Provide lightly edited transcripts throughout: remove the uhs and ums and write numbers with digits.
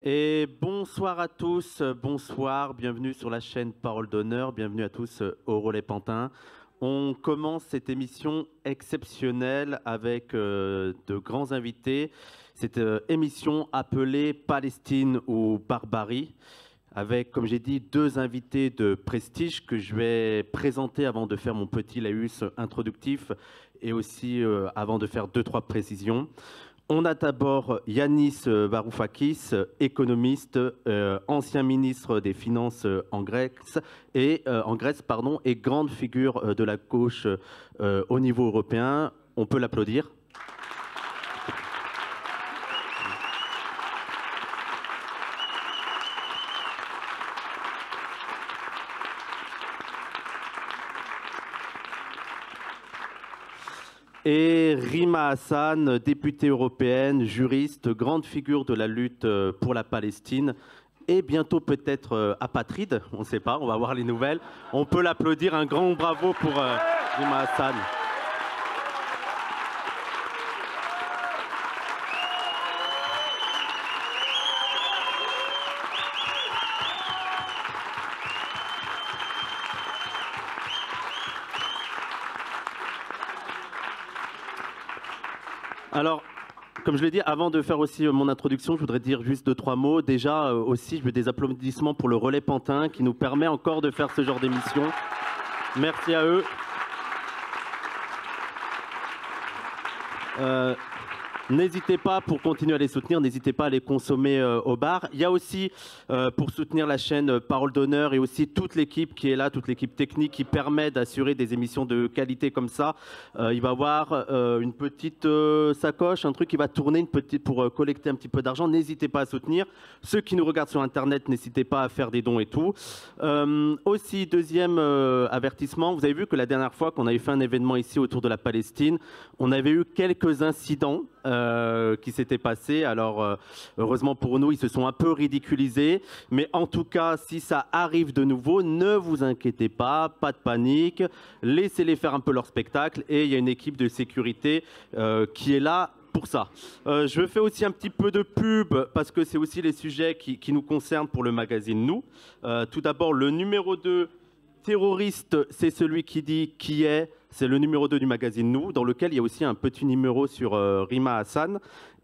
Et bonsoir à tous, bonsoir, bienvenue sur la chaîne Parole d'honneur, bienvenue à tous au Relais Pantin. On commence cette émission exceptionnelle avec de grands invités. Cette émission appelée Palestine ou Barbarie, avec, comme j'ai dit, deux invités de prestige que je vais présenter avant de faire mon petit laïus introductif et aussi avant de faire deux, trois précisions. On a d'abord Yanis Varoufakis, économiste, ancien ministre des Finances en Grèce et grande figure de la gauche au niveau européen. On peut l'applaudir. Et Rima Hassan, députée européenne, juriste, grande figure de la lutte pour la Palestine et bientôt peut-être apatride, on ne sait pas, on va voir les nouvelles. On peut l'applaudir, un grand bravo pour Rima Hassan. Alors, comme je l'ai dit, avant de faire aussi mon introduction, je voudrais dire juste deux, trois mots. Déjà, aussi, je veux des applaudissements pour le Relais Pantin qui nous permet encore de faire ce genre d'émission. Merci à eux. N'hésitez pas, pour continuer à les soutenir, n'hésitez pas à les consommer au bar. Il y a aussi, pour soutenir la chaîne Parole d'honneur et aussi toute l'équipe qui est là, toute l'équipe technique qui permet d'assurer des émissions de qualité comme ça. Il va y avoir une petite sacoche, un truc qui va tourner une petite pour collecter un petit peu d'argent. N'hésitez pas à soutenir. Ceux qui nous regardent sur Internet, n'hésitez pas à faire des dons et tout. Aussi, deuxième avertissement, vous avez vu que la dernière fois qu'on avait fait un événement ici autour de la Palestine, on avait eu quelques incidents qui s'étaient passés. Alors, heureusement pour nous, ils se sont un peu ridiculisés. Mais en tout cas, si ça arrive de nouveau, ne vous inquiétez pas, pas de panique. Laissez-les faire un peu leur spectacle. Et il y a une équipe de sécurité qui est là pour ça. Je fais aussi un petit peu de pub parce que c'est aussi les sujets qui nous concernent pour le magazine Nous. Tout d'abord, le numéro 2, terroriste, c'est celui qui dit qui est. C'est le numéro 2 du magazine Nous, dans lequel il y a aussi un petit numéro sur Rima Hassan.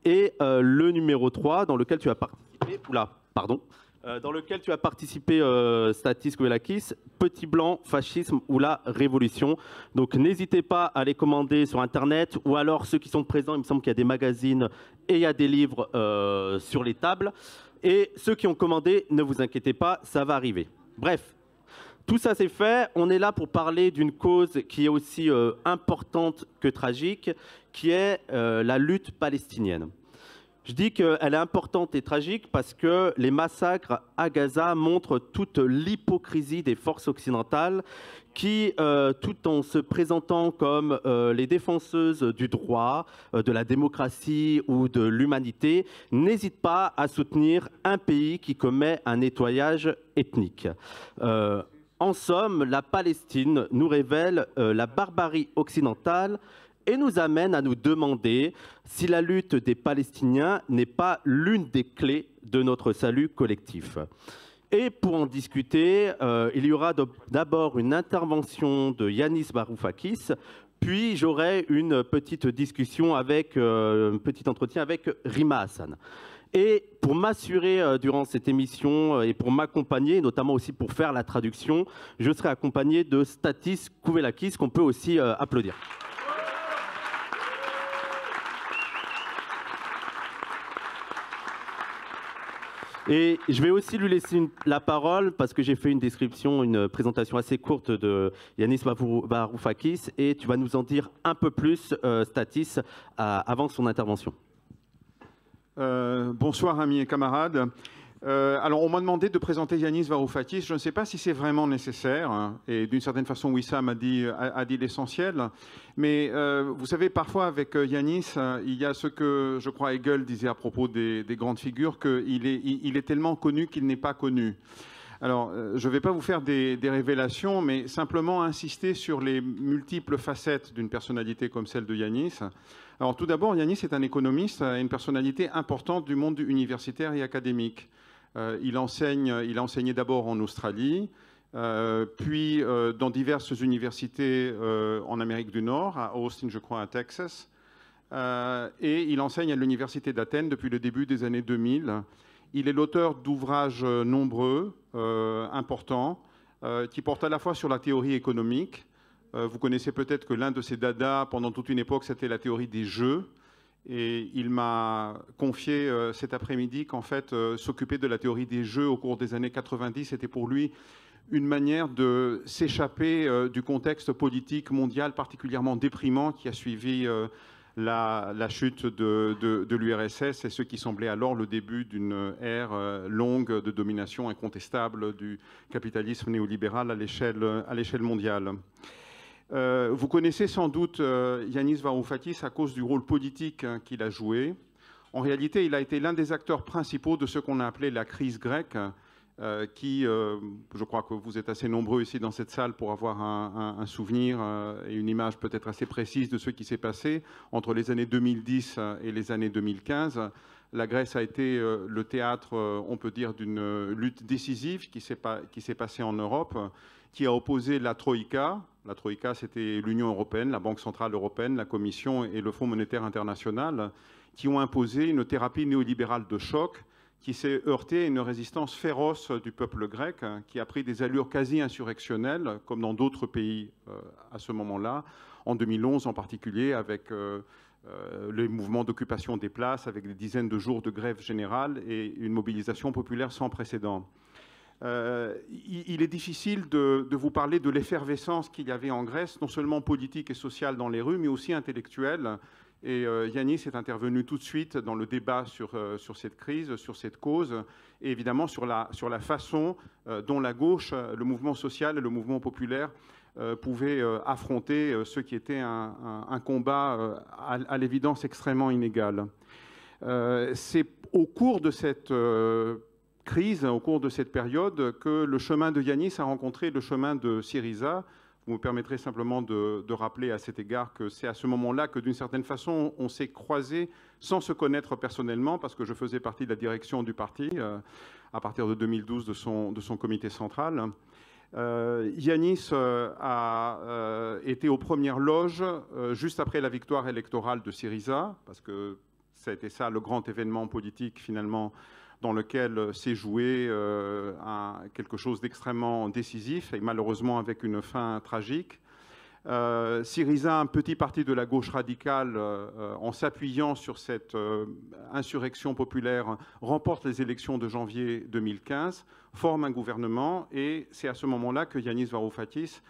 Et le numéro 3, dans lequel tu as participé. Dans lequel tu as participé, Stathis Kouvelakis, Petit Blanc, Fascisme ou la Révolution. Donc n'hésitez pas à les commander sur Internet, ou alors ceux qui sont présents, il me semble qu'il y a des magazines et il y a des livres sur les tables. Et ceux qui ont commandé, ne vous inquiétez pas, ça va arriver. Bref. Tout ça c'est fait, on est là pour parler d'une cause qui est aussi importante que tragique, qui est la lutte palestinienne. Je dis qu'elle est importante et tragique parce que les massacres à Gaza montrent toute l'hypocrisie des forces occidentales qui, tout en se présentant comme les défenseuses du droit, de la démocratie ou de l'humanité, n'hésitent pas à soutenir un pays qui commet un nettoyage ethnique. En somme, la Palestine nous révèle la barbarie occidentale et nous amène à nous demander si la lutte des Palestiniens n'est pas l'une des clés de notre salut collectif. Et pour en discuter, il y aura d'abord une intervention de Yanis Varoufakis, puis j'aurai une petite discussion avec, un petit entretien avec Rima Hassan. Et pour m'assurer durant cette émission et pour m'accompagner, notamment aussi pour faire la traduction, je serai accompagné de Stathis Kouvelakis, qu'on peut aussi applaudir. Et je vais aussi lui laisser la parole parce que j'ai fait une description, une présentation assez courte de Yanis Varoufakis et tu vas nous en dire un peu plus, Stathis, avant son intervention. Bonsoir amis et camarades. Alors on m'a demandé de présenter Yanis Varoufakis. Je ne sais pas si c'est vraiment nécessaire, hein, et d'une certaine façon Wissam a dit l'essentiel. Mais vous savez, parfois avec Yanis, il y a ce que je crois Hegel disait à propos des grandes figures, qu'il est tellement connu qu'il n'est pas connu. Alors, je ne vais pas vous faire des révélations, mais simplement insister sur les multiples facettes d'une personnalité comme celle de Yanis. Alors, tout d'abord, Yanis est un économiste et une personnalité importante du monde universitaire et académique. Il a enseigné d'abord en Australie, puis dans diverses universités en Amérique du Nord, à Austin, je crois, à Texas. Et il enseigne à l'université d'Athènes depuis le début des années 2000. Il est l'auteur d'ouvrages nombreux, importants, qui portent à la fois sur la théorie économique. Vous connaissez peut-être que l'un de ses dadas, pendant toute une époque, c'était la théorie des jeux. Et il m'a confié cet après-midi qu'en fait, s'occuper de la théorie des jeux au cours des années 90, c'était pour lui une manière de s'échapper du contexte politique mondial particulièrement déprimant qui a suivi la chute de l'URSS et ce qui semblait alors le début d'une ère longue de domination incontestable du capitalisme néolibéral à l'échelle mondiale. Vous connaissez sans doute Yanis Varoufakis à cause du rôle politique qu'il a joué. En réalité, il a été l'un des acteurs principaux de ce qu'on a appelé la crise grecque, qui, je crois que vous êtes assez nombreux ici dans cette salle pour avoir un souvenir et une image peut-être assez précise de ce qui s'est passé entre les années 2010 et les années 2015. La Grèce a été le théâtre, on peut dire, d'une lutte décisive qui s'est passée en Europe, qui a opposé la Troïka. La Troïka, c'était l'Union européenne, la Banque centrale européenne, la Commission et le Fonds monétaire international, qui ont imposé une thérapie néolibérale de choc qui s'est heurté à une résistance féroce du peuple grec, qui a pris des allures quasi insurrectionnelles, comme dans d'autres pays à ce moment-là, en 2011 en particulier, avec les mouvements d'occupation des places, avec des dizaines de jours de grève générale et une mobilisation populaire sans précédent. Il est difficile de vous parler de l'effervescence qu'il y avait en Grèce, non seulement politique et sociale dans les rues, mais aussi intellectuelle. Et Yanis est intervenu tout de suite dans le débat sur cette crise, sur cette cause, et évidemment sur la façon dont la gauche, le mouvement social et le mouvement populaire pouvaient affronter ce qui était un combat à l'évidence extrêmement inégal. C'est au cours de cette crise, au cours de cette période, que le chemin de Yanis a rencontré le chemin de Syriza. Vous me permettrez simplement de rappeler à cet égard que c'est à ce moment-là que, d'une certaine façon, on s'est croisés sans se connaître personnellement, parce que je faisais partie de la direction du parti à partir de 2012 de son comité central. Yanis a été aux premières loges juste après la victoire électorale de Syriza, parce que ça a été ça le grand événement politique finalement dans lequel s'est joué quelque chose d'extrêmement décisif et malheureusement avec une fin tragique. Syriza, un petit parti de la gauche radicale, en s'appuyant sur cette insurrection populaire, remporte les élections de janvier 2015, forme un gouvernement et c'est à ce moment-là que Yanis Varoufakis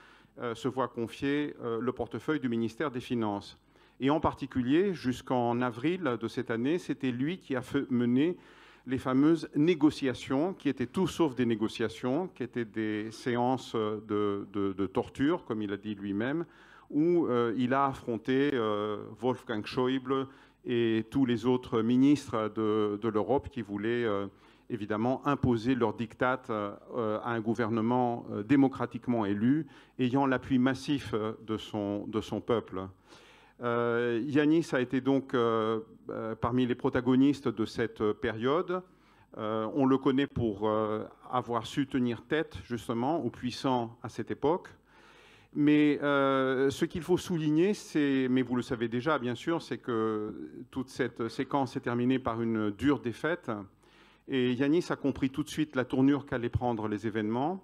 se voit confier le portefeuille du ministère des Finances. Et en particulier, jusqu'en avril de cette année, c'était lui qui a mené les fameuses négociations, qui étaient tout sauf des négociations, qui étaient des séances de torture, comme il a dit lui-même, où il a affronté Wolfgang Schäuble et tous les autres ministres de l'Europe qui voulaient évidemment imposer leur diktat à un gouvernement démocratiquement élu, ayant l'appui massif de son peuple. Yanis a été donc parmi les protagonistes de cette période. On le connaît pour avoir su tenir tête justement aux puissants à cette époque. Mais ce qu'il faut souligner, mais vous le savez déjà bien sûr, c'est que toute cette séquence s'est terminée par une dure défaite. Et Yanis a compris tout de suite la tournure qu'allaient prendre les événements.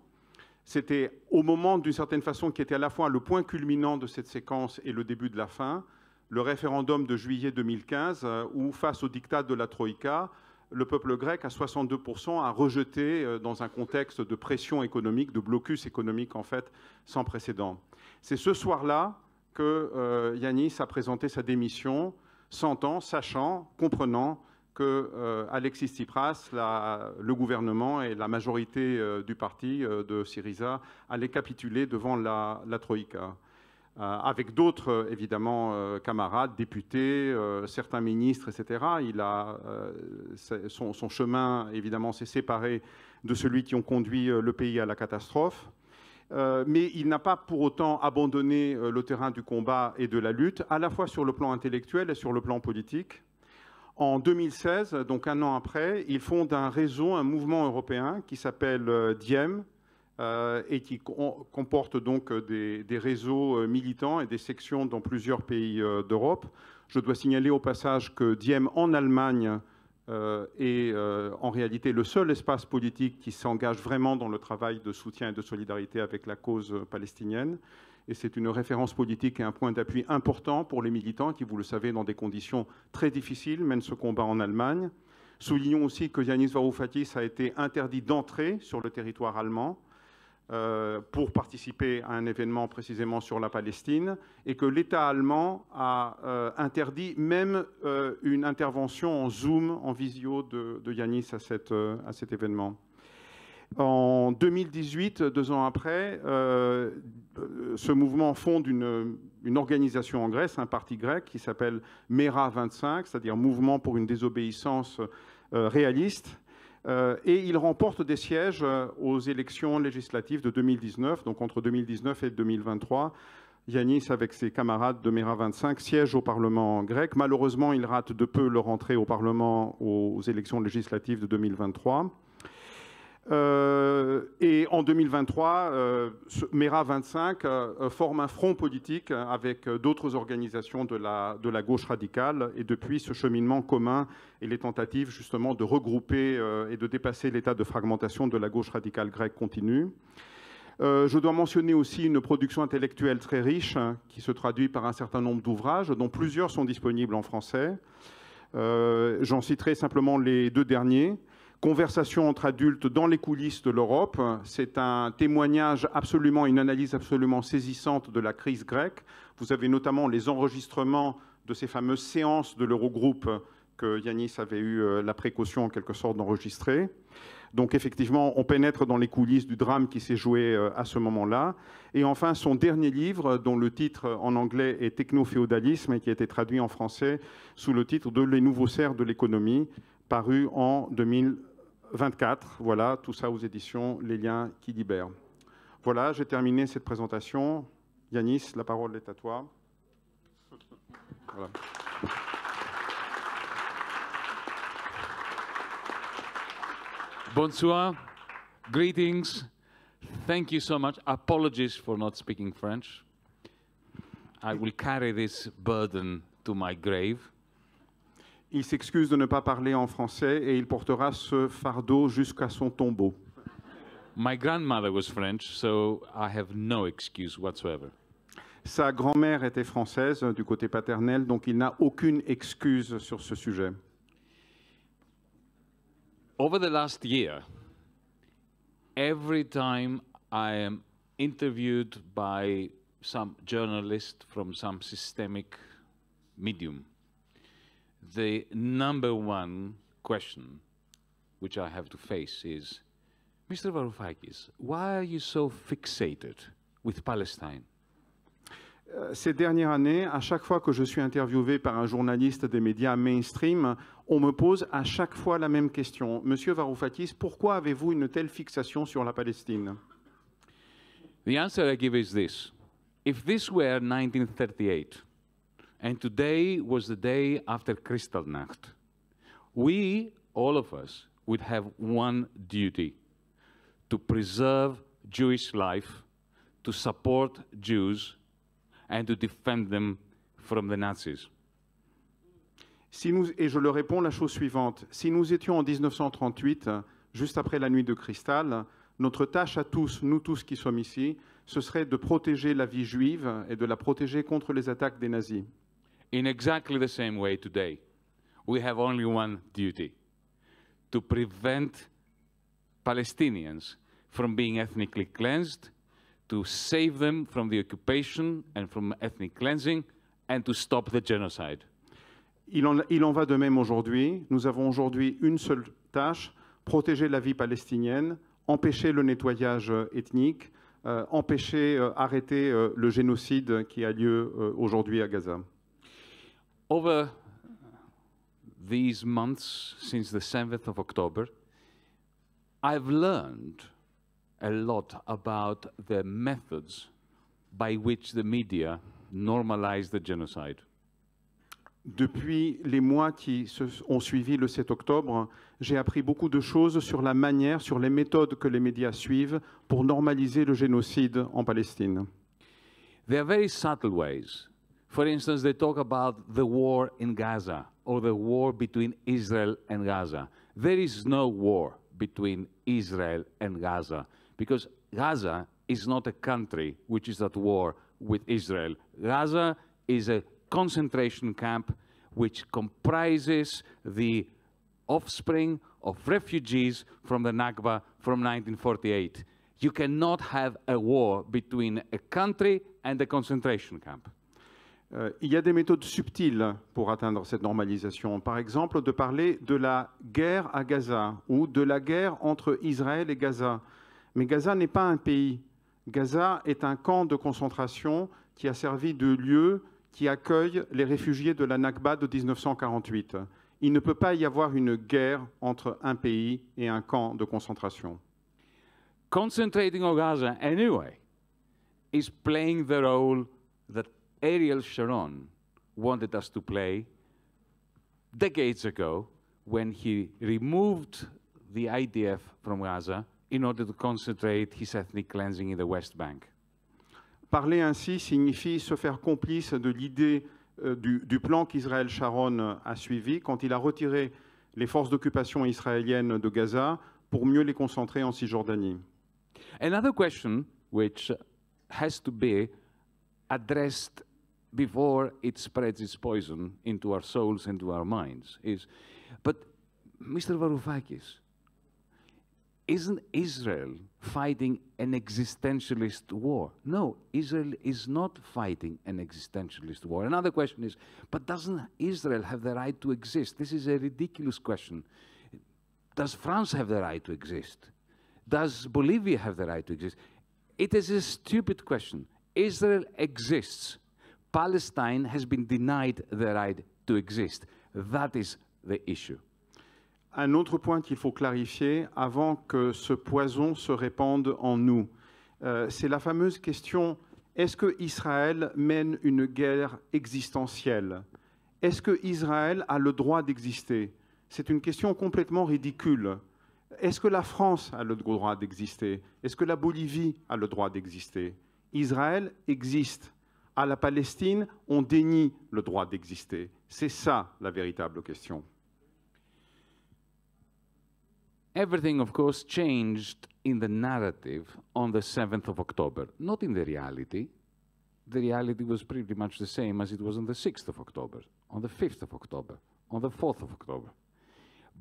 C'était au moment, d'une certaine façon, qui était à la fois le point culminant de cette séquence et le début de la fin, le référendum de juillet 2015, où, face au diktat de la Troïka, le peuple grec, à 62%, a rejeté, dans un contexte de pression économique, de blocus économique, en fait, sans précédent. C'est ce soir-là que Yanis a présenté sa démission, sentant, sachant, comprenant que Alexis Tsipras, le gouvernement et la majorité du parti de Syriza allaient capituler devant la Troïka. avec d'autres, évidemment, camarades, députés, certains ministres, etc. Son chemin, évidemment, s'est séparé de celui qui ont conduit le pays à la catastrophe. Mais il n'a pas pour autant abandonné le terrain du combat et de la lutte, à la fois sur le plan intellectuel et sur le plan politique. En 2016, donc un an après, il fonde un réseau, un mouvement européen qui s'appelle Diem, et qui comporte donc des réseaux militants et des sections dans plusieurs pays d'Europe. Je dois signaler au passage que Diem en Allemagne est en réalité le seul espace politique qui s'engage vraiment dans le travail de soutien et de solidarité avec la cause palestinienne. Et c'est une référence politique et un point d'appui important pour les militants qui, vous le savez, dans des conditions très difficiles, mènent ce combat en Allemagne. Soulignons aussi que Yanis Varoufakis a été interdit d'entrer sur le territoire allemand pour participer à un événement précisément sur la Palestine, et que l'État allemand a interdit même une intervention en Zoom, en visio de Yanis à cet événement. En 2018, 2 ans après, ce mouvement fonde une organisation en Grèce, un parti grec qui s'appelle MERA 25, c'est-à-dire Mouvement pour une désobéissance réaliste. Et il remporte des sièges aux élections législatives de 2019, donc entre 2019 et 2023. Yanis, avec ses camarades de MERA 25, siège au Parlement grec. Malheureusement, il rate de peu leur entrée au Parlement aux élections législatives de 2023. Et en 2023, MERA 25 forme un front politique avec d'autres organisations de la gauche radicale, et depuis, ce cheminement commun et les tentatives justement de regrouper et de dépasser l'état de fragmentation de la gauche radicale grecque continuent. Je dois mentionner aussi une production intellectuelle très riche qui se traduit par un certain nombre d'ouvrages, dont plusieurs sont disponibles en français. J'en citerai simplement les 2 derniers. Conversation entre adultes dans les coulisses de l'Europe, c'est un témoignage absolument, une analyse absolument saisissante de la crise grecque. Vous avez notamment les enregistrements de ces fameuses séances de l'Eurogroupe que Yanis avait eu la précaution en quelque sorte d'enregistrer. Donc effectivement, on pénètre dans les coulisses du drame qui s'est joué à ce moment-là. Et enfin, son dernier livre, dont le titre en anglais est Techno-féodalisme et qui a été traduit en français sous le titre de Les nouveaux cerfs de l'économie, paru en 2024. Voilà, tout ça aux éditions Les Liens qui libèrent. Voilà, j'ai terminé cette présentation. Yanis, la parole est à toi. Voilà. Bonsoir, greetings, thank you so much. Apologies for not speaking French. I will carry this burden to my grave. Il s'excuse de ne pas parler en français et il portera ce fardeau jusqu'à son tombeau. My grandmother was French, so I have no excuse whatsoever. Sa grand-mère était française du côté paternel, donc il n'a aucune excuse sur ce sujet. Over the last year, every time I am interviewed by some journalist from some systemic medium, the #1 question which I have to face is, Mr. Varoufakis, why are you so fixated with Palestine? Ces dernières années, à chaque fois que je suis interviewé par un journaliste des médias mainstream, on me pose à chaque fois la même question. Monsieur Varoufakis, pourquoi avez-vous une telle fixation sur la Palestine? The answer I give is this. If this were 1938, and today was the day after Kristallnacht, we, all of us, would have one duty: to preserve Jewish life, to support Jews, and to defend them from the Nazis. Et je leur réponds la chose suivante. Si nous étions en 1938, juste après la nuit de cristal, notre tâche à tous, nous tous qui sommes ici, ce serait de protéger la vie juive et de la protéger contre les attaques des nazis. In exactly the same way today, we have only one duty: to prevent Palestinians from being ethnically cleansed, to save them from the occupation and from ethnic cleansing, and to stop the genocide. Il en va de même aujourd'hui. Nous avons aujourd'hui une seule tâche: protéger la vie palestinienne, empêcher le nettoyage ethnique, empêcher, arrêter le génocide qui a lieu aujourd'hui à Gaza. Over these months, since the 7th of October, I've learned a lot about the methods by which the media normalize the genocide. Depuis les mois qui ont suivi le 7 octobre, j'ai appris beaucoup de choses sur la manière, sur les méthodes que les médias suivent pour normaliser le génocide en Palestine. There are very subtle ways. For instance, they talk about the war in Gaza or the war between Israel and Gaza. There is no war between Israel and Gaza because Gaza is not a country which is at war with Israel. Gaza is a concentration camp which comprises the offspring of refugees from the Nakba from 1948. You cannot have a war between a country and a concentration camp. Il y a des méthodes subtiles pour atteindre cette normalisation. Par exemple, de parler de la guerre à Gaza ou de la guerre entre Israël et Gaza. Mais Gaza n'est pas un pays. Gaza est un camp de concentration qui a servi de lieu qui accueille les réfugiés de la Nakba de 1948. Il ne peut pas y avoir une guerre entre un pays et un camp de concentration. Concentrating on Gaza anyway is playing the role that Ariel Sharon wanted us to play decades ago when he removed the IDF from Gaza in order to concentrate his ethnic cleansing in the West Bank. Parler ainsi signifie se faire complice de l'idée du plan qu'Israël Sharon a suivi quand il a retiré les forces d'occupation israéliennes de Gaza pour mieux les concentrer en Cisjordanie. Another question which has to be addressed before it spreads its poison into our souls and to our minds is, but Mr. Varoufakis, isn't Israel fighting an existentialist war? No, Israel is not fighting an existentialist war. Another question is, but doesn't Israel have the right to exist? This is a ridiculous question. Does France have the right to exist? Does Bolivia have the right to exist? It is a stupid question. Israel exists. Palestine has been denied the right to exist. That is the issue. Un autre point qu'il faut clarifier avant que ce poison se répande en nous, c'est la fameuse question, est-ce que Israël mène une guerre existentielle? Est-ce que Israël a le droit d'exister? C'est une question complètement ridicule. Est-ce que la France a le droit d'exister? Est-ce que la Bolivie a le droit d'exister? Israël existe. À la Palestine, on dénie le droit d'exister. C'est ça la véritable question. Everything, of course, changed in the narrative on the 7th of October, not in the reality. The reality was pretty much the same as it was on the 6th of October, on the 5th of October, on the 4th of October.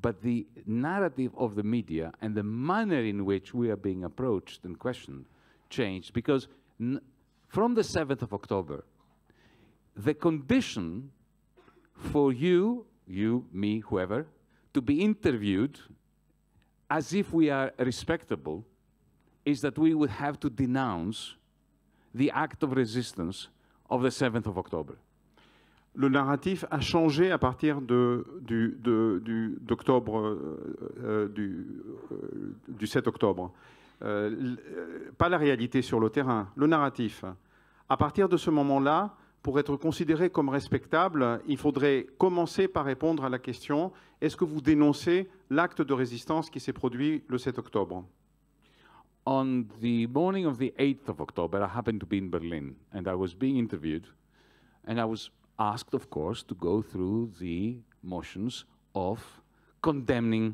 But the narrative of the media and the manner in which we are being approached and questioned changed because from the 7th of October, the condition for you, me, whoever, to be interviewed as if we are respectable is that we would have to denounce the act of resistance of the 7th of October. Le narratif a changé à partir d'octobre, du 7 octobre. Pas la réalité sur le terrain, le narratif. À partir de ce moment-là, pour être considéré comme respectable, il faudrait commencer par répondre à la question « Est-ce que vous dénoncez l'acte de résistance qui s'est produit le 7 octobre ?» On the morning of the 8th of October, I happened to be in Berlin, and I was being interviewed, and I was asked, of course, to go through the motions of condemning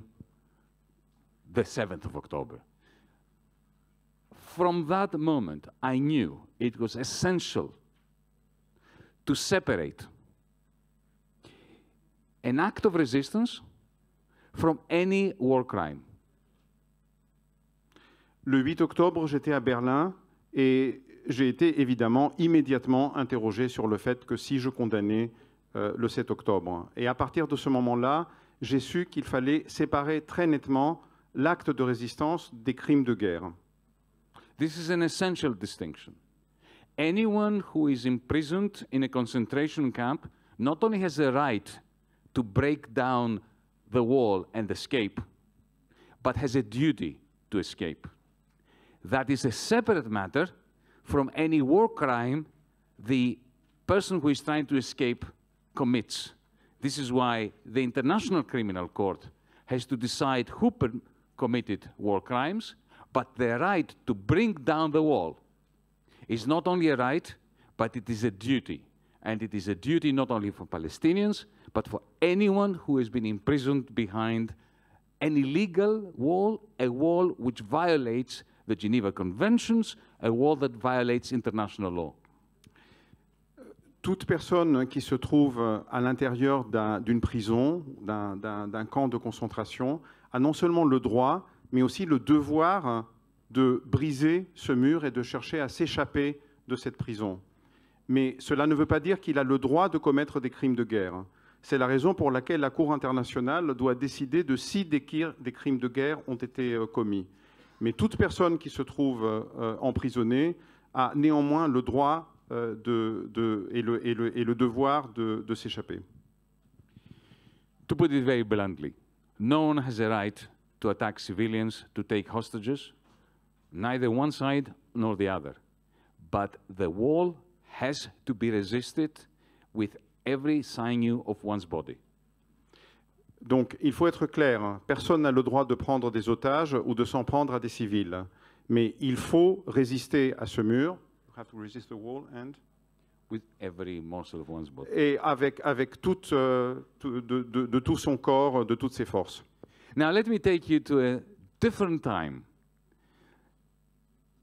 the 7th of October. From that moment, I knew it was essential to separate an act of resistance from any war crime. Le 8 octobre, j'étais à Berlin et j'ai été évidemment immédiatement interrogé sur le fait que si je condamnais le 7 octobre. Et à partir de ce moment-là, j'ai su qu'il fallait séparer très nettement l'acte de résistance des crimes de guerre. This is an essential distinction. Anyone who is imprisoned in a concentration camp not only has a right to break down the wall and escape, but has a duty to escape. That is a separate matter from any war crime the person who is trying to escape commits. This is why the International Criminal Court has to decide who committed war crimes, but the right to bring down the wall is not only a right, but it is a duty. And it is a duty not only for Palestinians, but for anyone who has been imprisoned behind an illegal wall, a wall which violates the Geneva Conventions, a wall that violates international law. Toute personne qui se trouve à l'intérieur d'une prison, d'un camp de concentration, a non seulement le droit, mais aussi le devoir de briser ce mur et de chercher à s'échapper de cette prison. Mais cela ne veut pas dire qu'il a le droit de commettre des crimes de guerre. C'est la raison pour laquelle la Cour internationale doit décider de si des crimes de guerre ont été commis. Mais toute personne qui se trouve emprisonnée a néanmoins le droit et le devoir de s'échapper. To put it very bluntly, no one has a right to attack civilians, to take hostages, neither one side nor the other. But the wall has to be resisted with every sinew of one's body. Donc, il faut être clair, personne n'a le droit de prendre des otages ou de s'en prendre à des civils. Mais il faut résister à ce mur. Have to resist the wall and... With every morsel of one's body. Et avec de tout son corps, de toutes ses forces. Now let me take you to a different time.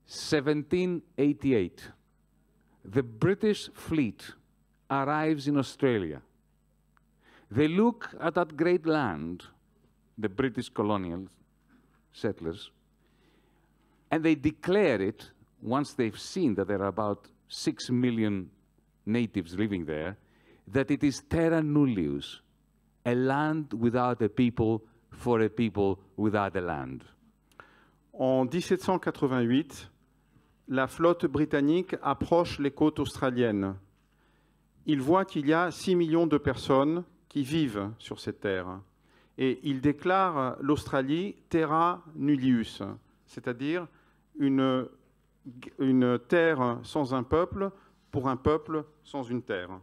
1788. The British fleet arrives in Australia. They look at that great land, the British colonial settlers, and they declare it, once they've seen that there are about 6 million natives living there, that it is terra nullius, a land without a people for a people without a land. En 1788, la flotte britannique approche les côtes australiennes. Il voit qu'il y a 6 millions de personnes qui vivent sur cette terre. Et il déclare l'Australie terra nullius, c'est-à-dire une terre sans un peuple pour un peuple sans une terre.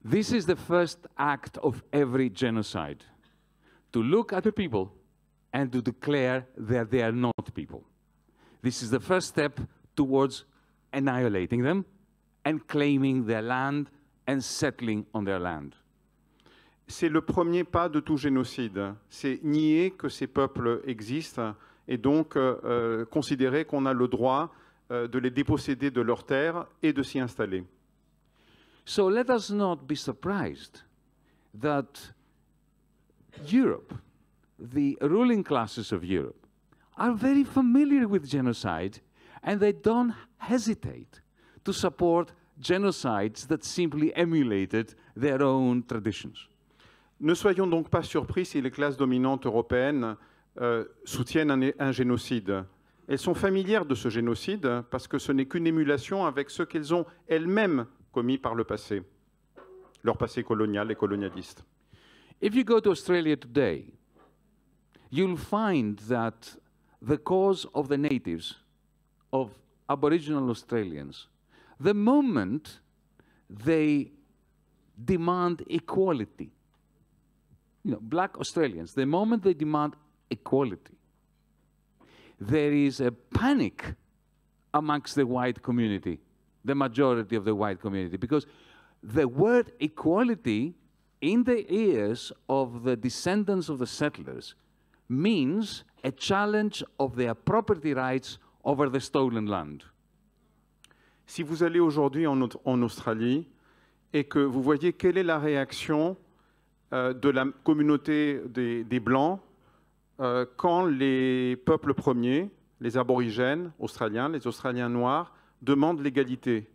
This is the first act of every genocide, to look at the people and to declare that they are not people. This is the first step towards annihilating them and claiming their land and settling on their land. C'est le premier pas de tout génocide. C'est nier que ces peuples existent et donc considérer qu'on a le droit de les déposséder de leurs terres et de s'y installer. So let us not be surprised that Europe, the ruling classes of Europe, are very familiar with genocide and they don't hesitate to support genocides that simply emulated their own traditions. Ne soyons donc pas surpris si les classes dominantes européennes soutiennent un génocide. Elles sont familières de ce génocide parce que ce n'est qu'une émulation avec ce qu'elles ont elles-mêmes commis par le passé, leur passé colonial et colonialiste. If you go to Australia today, you'll find that the cause of the natives, of Aboriginal Australians, the moment they demand equality, black Australians, the moment they demand equality, there is a panic amongst the white community, the majority of the white community, because the word equality in the ears of the descendants of the settlers means a challenge of their property rights over the stolen land. Si vous allez aujourd'hui en Australie et que vous voyez quelle est la réaction de la communauté des Blancs quand les peuples premiers, les aborigènes australiens, les Australiens noirs, demandent l'égalité,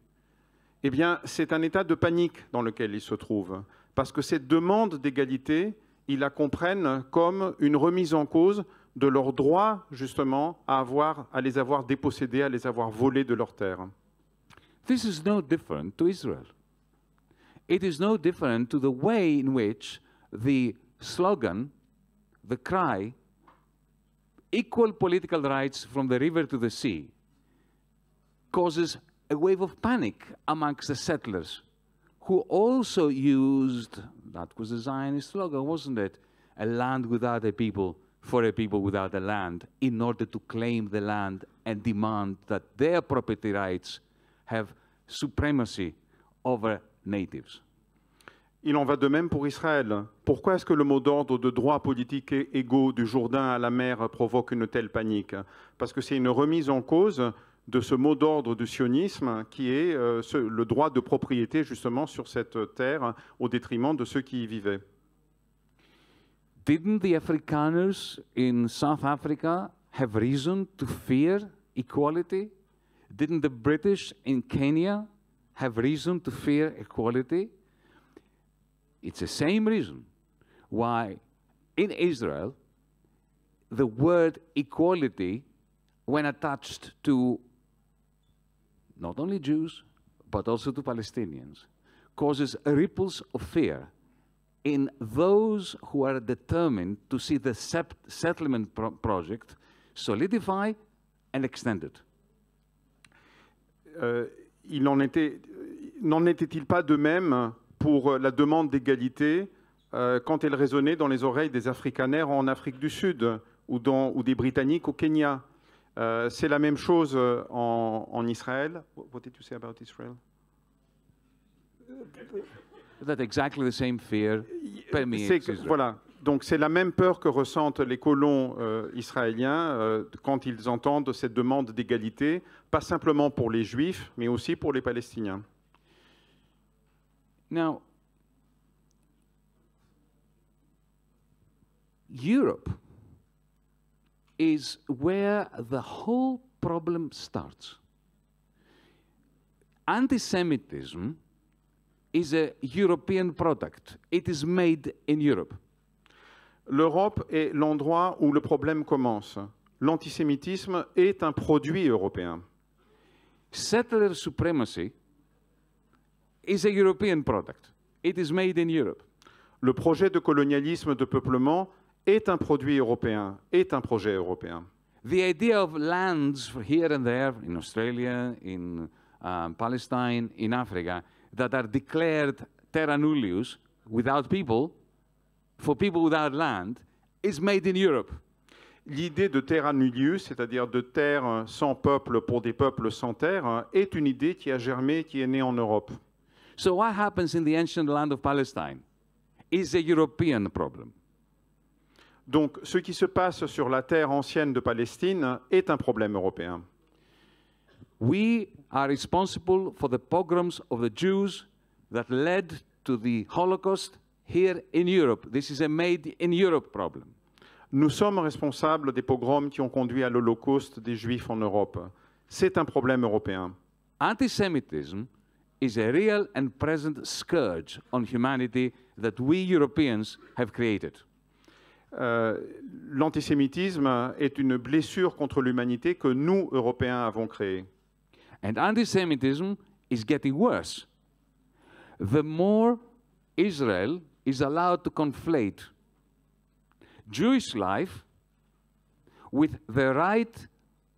eh bien, c'est un état de panique dans lequel ils se trouvent. Parce que cette demande d'égalité, ils la comprennent comme une remise en cause de leur droit, justement, à les avoir dépossédés, à les avoir volés de leurs terres. This is no different to Israel. It is no different to the way in which the slogan, the cry, equal political rights from the river to the sea, causes a wave of panic amongst the settlers, who also used, that was the Zionist slogan, wasn't it? A land without a people, for a people without a land, in order to claim the land and demand that their property rights have supremacy over natives. Il en va de même pour Israël. Pourquoi est-ce que le mot d'ordre de droits politiques égaux du Jourdain à la mer provoque une telle panique? Parce que c'est une remise en cause de ce mot d'ordre du sionisme qui est le droit de propriété justement sur cette terre au détriment de ceux qui y vivaient. Didn't the Afrikaners in South Africa have reason to fear equality? Didn't the British in Kenya have reason to fear equality? It's the same reason why in Israel the word equality, when attached to not only Jews but also to Palestinians, causes ripples of fear in those who are determined to see the settlement project solidify and extended. N'en était-il pas de même pour la demande d'égalité quand elle résonnait dans les oreilles des Afrikaners en Afrique du Sud ou des Britanniques au Kenya? C'est la même chose en Israël. What did you say about Israel? That exactly the same fear permeates Israel. Voilà. Donc c'est la même peur que ressentent les colons israéliens quand ils entendent cette demande d'égalité, pas simplement pour les Juifs, mais aussi pour les Palestiniens. Now, Europe is where the whole problem starts. Anti-Semitism is a European product. It is made in Europe. L'Europe est l'endroit où le problème commence. L'antisémitisme est un produit européen. Settler supremacy is a European product. It is made in Europe. Le projet de colonialisme de peuplement est un produit européen, est un projet européen. The idea of lands here and there, in Australia, in Palestine, in Africa, that are declared terra nullius, without people, for people without land, is made in Europe. L'idée de terra nullius, c'est-à-dire de terre sans peuple pour des peuples sans terre, est une idée qui a germé, qui est née en Europe. So what happens in the ancient land of Palestine is a European problem. Donc, ce qui se passe sur la terre ancienne de Palestine est un problème européen. We are responsible for the pogroms of the Jews that led to the Holocaust here in Europe. This is a made in Europe problem. Nous sommes responsables des pogroms qui ont conduit à l'Holocauste des Juifs en Europe. C'est un problème européen. Anti-Semitism is a real and present scourge on humanity that we Europeans have created. L'antisémitisme est une blessure contre l'humanité que nous, Européens, avons créée. And anti-Semitism is getting worse. The more Israel is allowed to conflate Jewish life with the right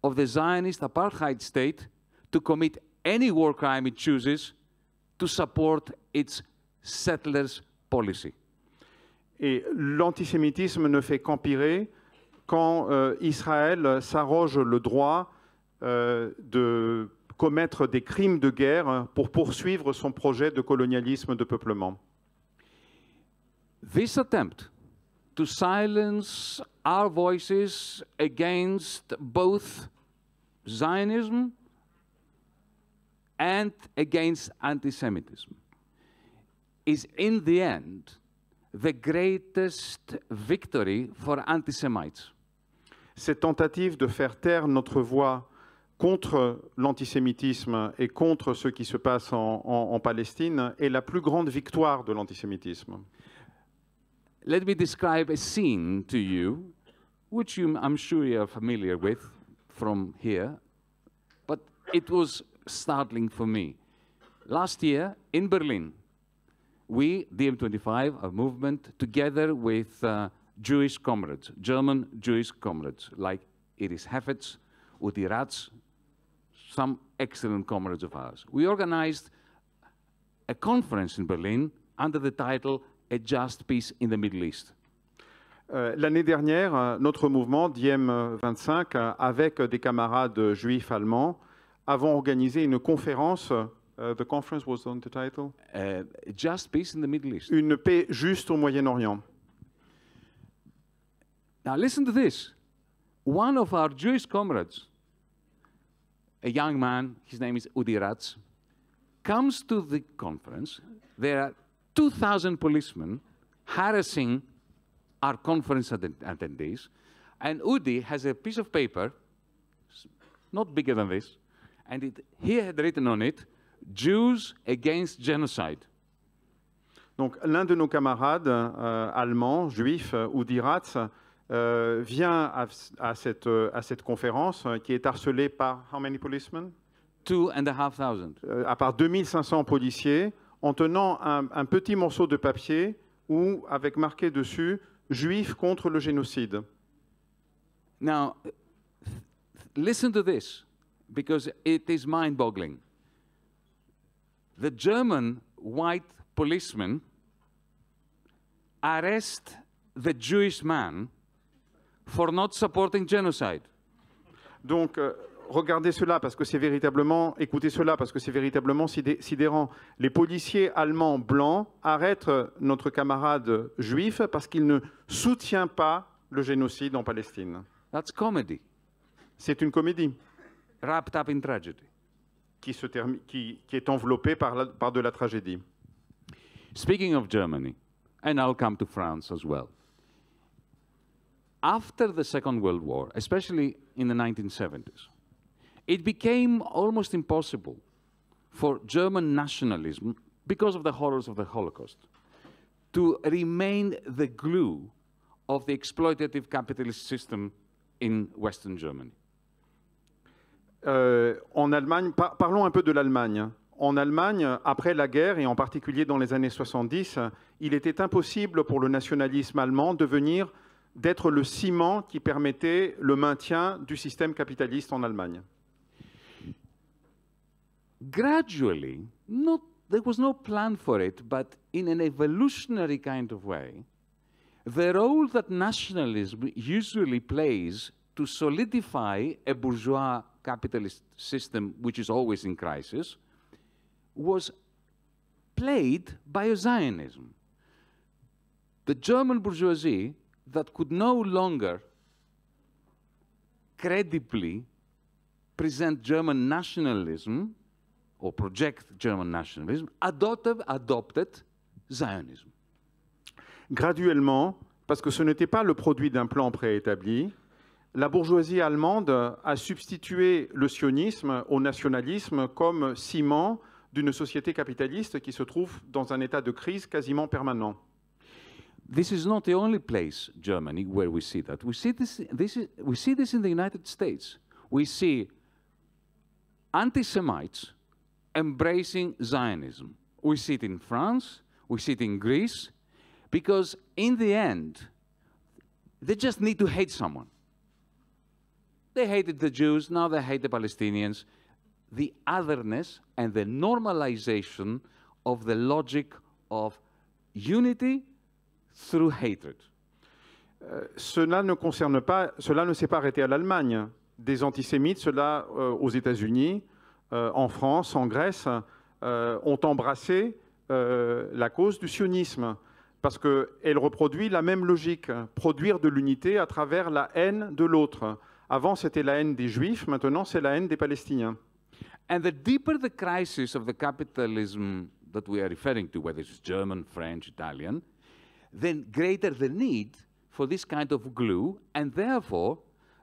of the Zionist apartheid state to commit any war crime it chooses to support its settlers' policy. Et l'antisémitisme ne fait qu'empirer quand Israël s'arroge le droit de commettre des crimes de guerre pour poursuivre son projet de colonialisme de peuplement. This attempt to silence our voices against both Zionism and against anti-Semitism is in the end the greatest victory for anti-Semites. Cette tentative de faire taire notre voix contre l'antisémitisme et contre ce qui se passe en Palestine est la plus grande victoire de l'antisémitisme. Let me describe a scene to you which I'm sure you're familiar with from here, but it was startling for me. Last year in Berlin, we, DiEM25, a movement, together with Jewish comrades, German Jewish comrades, like Iris Heifetz, Udi Ratz, some excellent comrades of ours. We organized a conference in Berlin under the title A Just Peace in the Middle East. L'année dernière, notre mouvement, DiEM25, avec des camarades juifs allemands, avons organisé une conférence. The conference was on the title? Just Peace in the Middle East. Une paix juste au Moyen-Orient. Now listen to this. One of our Jewish comrades, a young man, his name is Udi Ratz, comes to the conference. There are 2,000 policemen harassing our conference attendees, and Udi has a piece of paper, not bigger than this, and he had written on it, Jews against genocide. Donc l'un de nos camarades allemands, juifs, Udi Ratz, vient à cette conférence qui est harcelée par how many policemen? 2,500. À part 2500 policiers, en tenant un petit morceau de papier où, avec marqué dessus, Juifs contre le génocide. Now, listen to this, because it is mind-boggling. The German white policemen arrest the Jewish man for not supporting genocide. Donc, regardez cela parce que c'est véritablement, écoutez cela parce que c'est véritablement sidérant. Les policiers allemands blancs arrêtent notre camarade juif parce qu'il ne soutient pas le génocide en Palestine. That's comedy. C'est une comédie. Wrapped up in tragedy. Qui est enveloppée par de la tragédie. Speaking of Germany, and I'll come to France as well. After the Second World War, especially in the 1970s, it became almost impossible for German nationalism, because of the horrors of the Holocaust, to remain the glue of the exploitative capitalist system in Western Germany. En Allemagne, parlons un peu de l'Allemagne. En Allemagne, après la guerre, et en particulier dans les années 70, il était impossible pour le nationalisme allemand d'être le ciment qui permettait le maintien du système capitaliste en Allemagne. Gradually, there was no plan for it, but in an evolutionary kind of way, the role that nationalism usually plays to solidify a bourgeois capitalist system, which is always in crisis, was played by Zionism. The German bourgeoisie that could no longer credibly present German nationalism or project German nationalism, adopted Zionism. Graduellement, parce que ce n'était pas le produit d'un plan préétabli, la bourgeoisie allemande a substitué le sionisme au nationalisme comme ciment d'une société capitaliste qui se trouve dans un état de crise quasiment permanent. This is not the only place, Germany, where we see that. We see this in the United States. We see anti-Semites embracing Zionism. We see it in France, we see it in Greece, because in the end, they just need to hate someone. They hated the Jews, now they hate the Palestinians. The otherness and the normalization of the logic of unity through hatred. Cela ne s'est pas arrêté à l'Allemagne. Des antisémites, cela aux États-Unis, en France, en Grèce, ont embrassé la cause du sionisme parce qu'elle reproduit la même logique, produire de l'unité à travers la haine de l'autre. Avant, c'était la haine des Juifs, maintenant, c'est la haine des Palestiniens. And the deeper the crisis of the capitalism that we are referring to, whether it's German, French, Italian, then greater the need for this kind of glue, and therefore,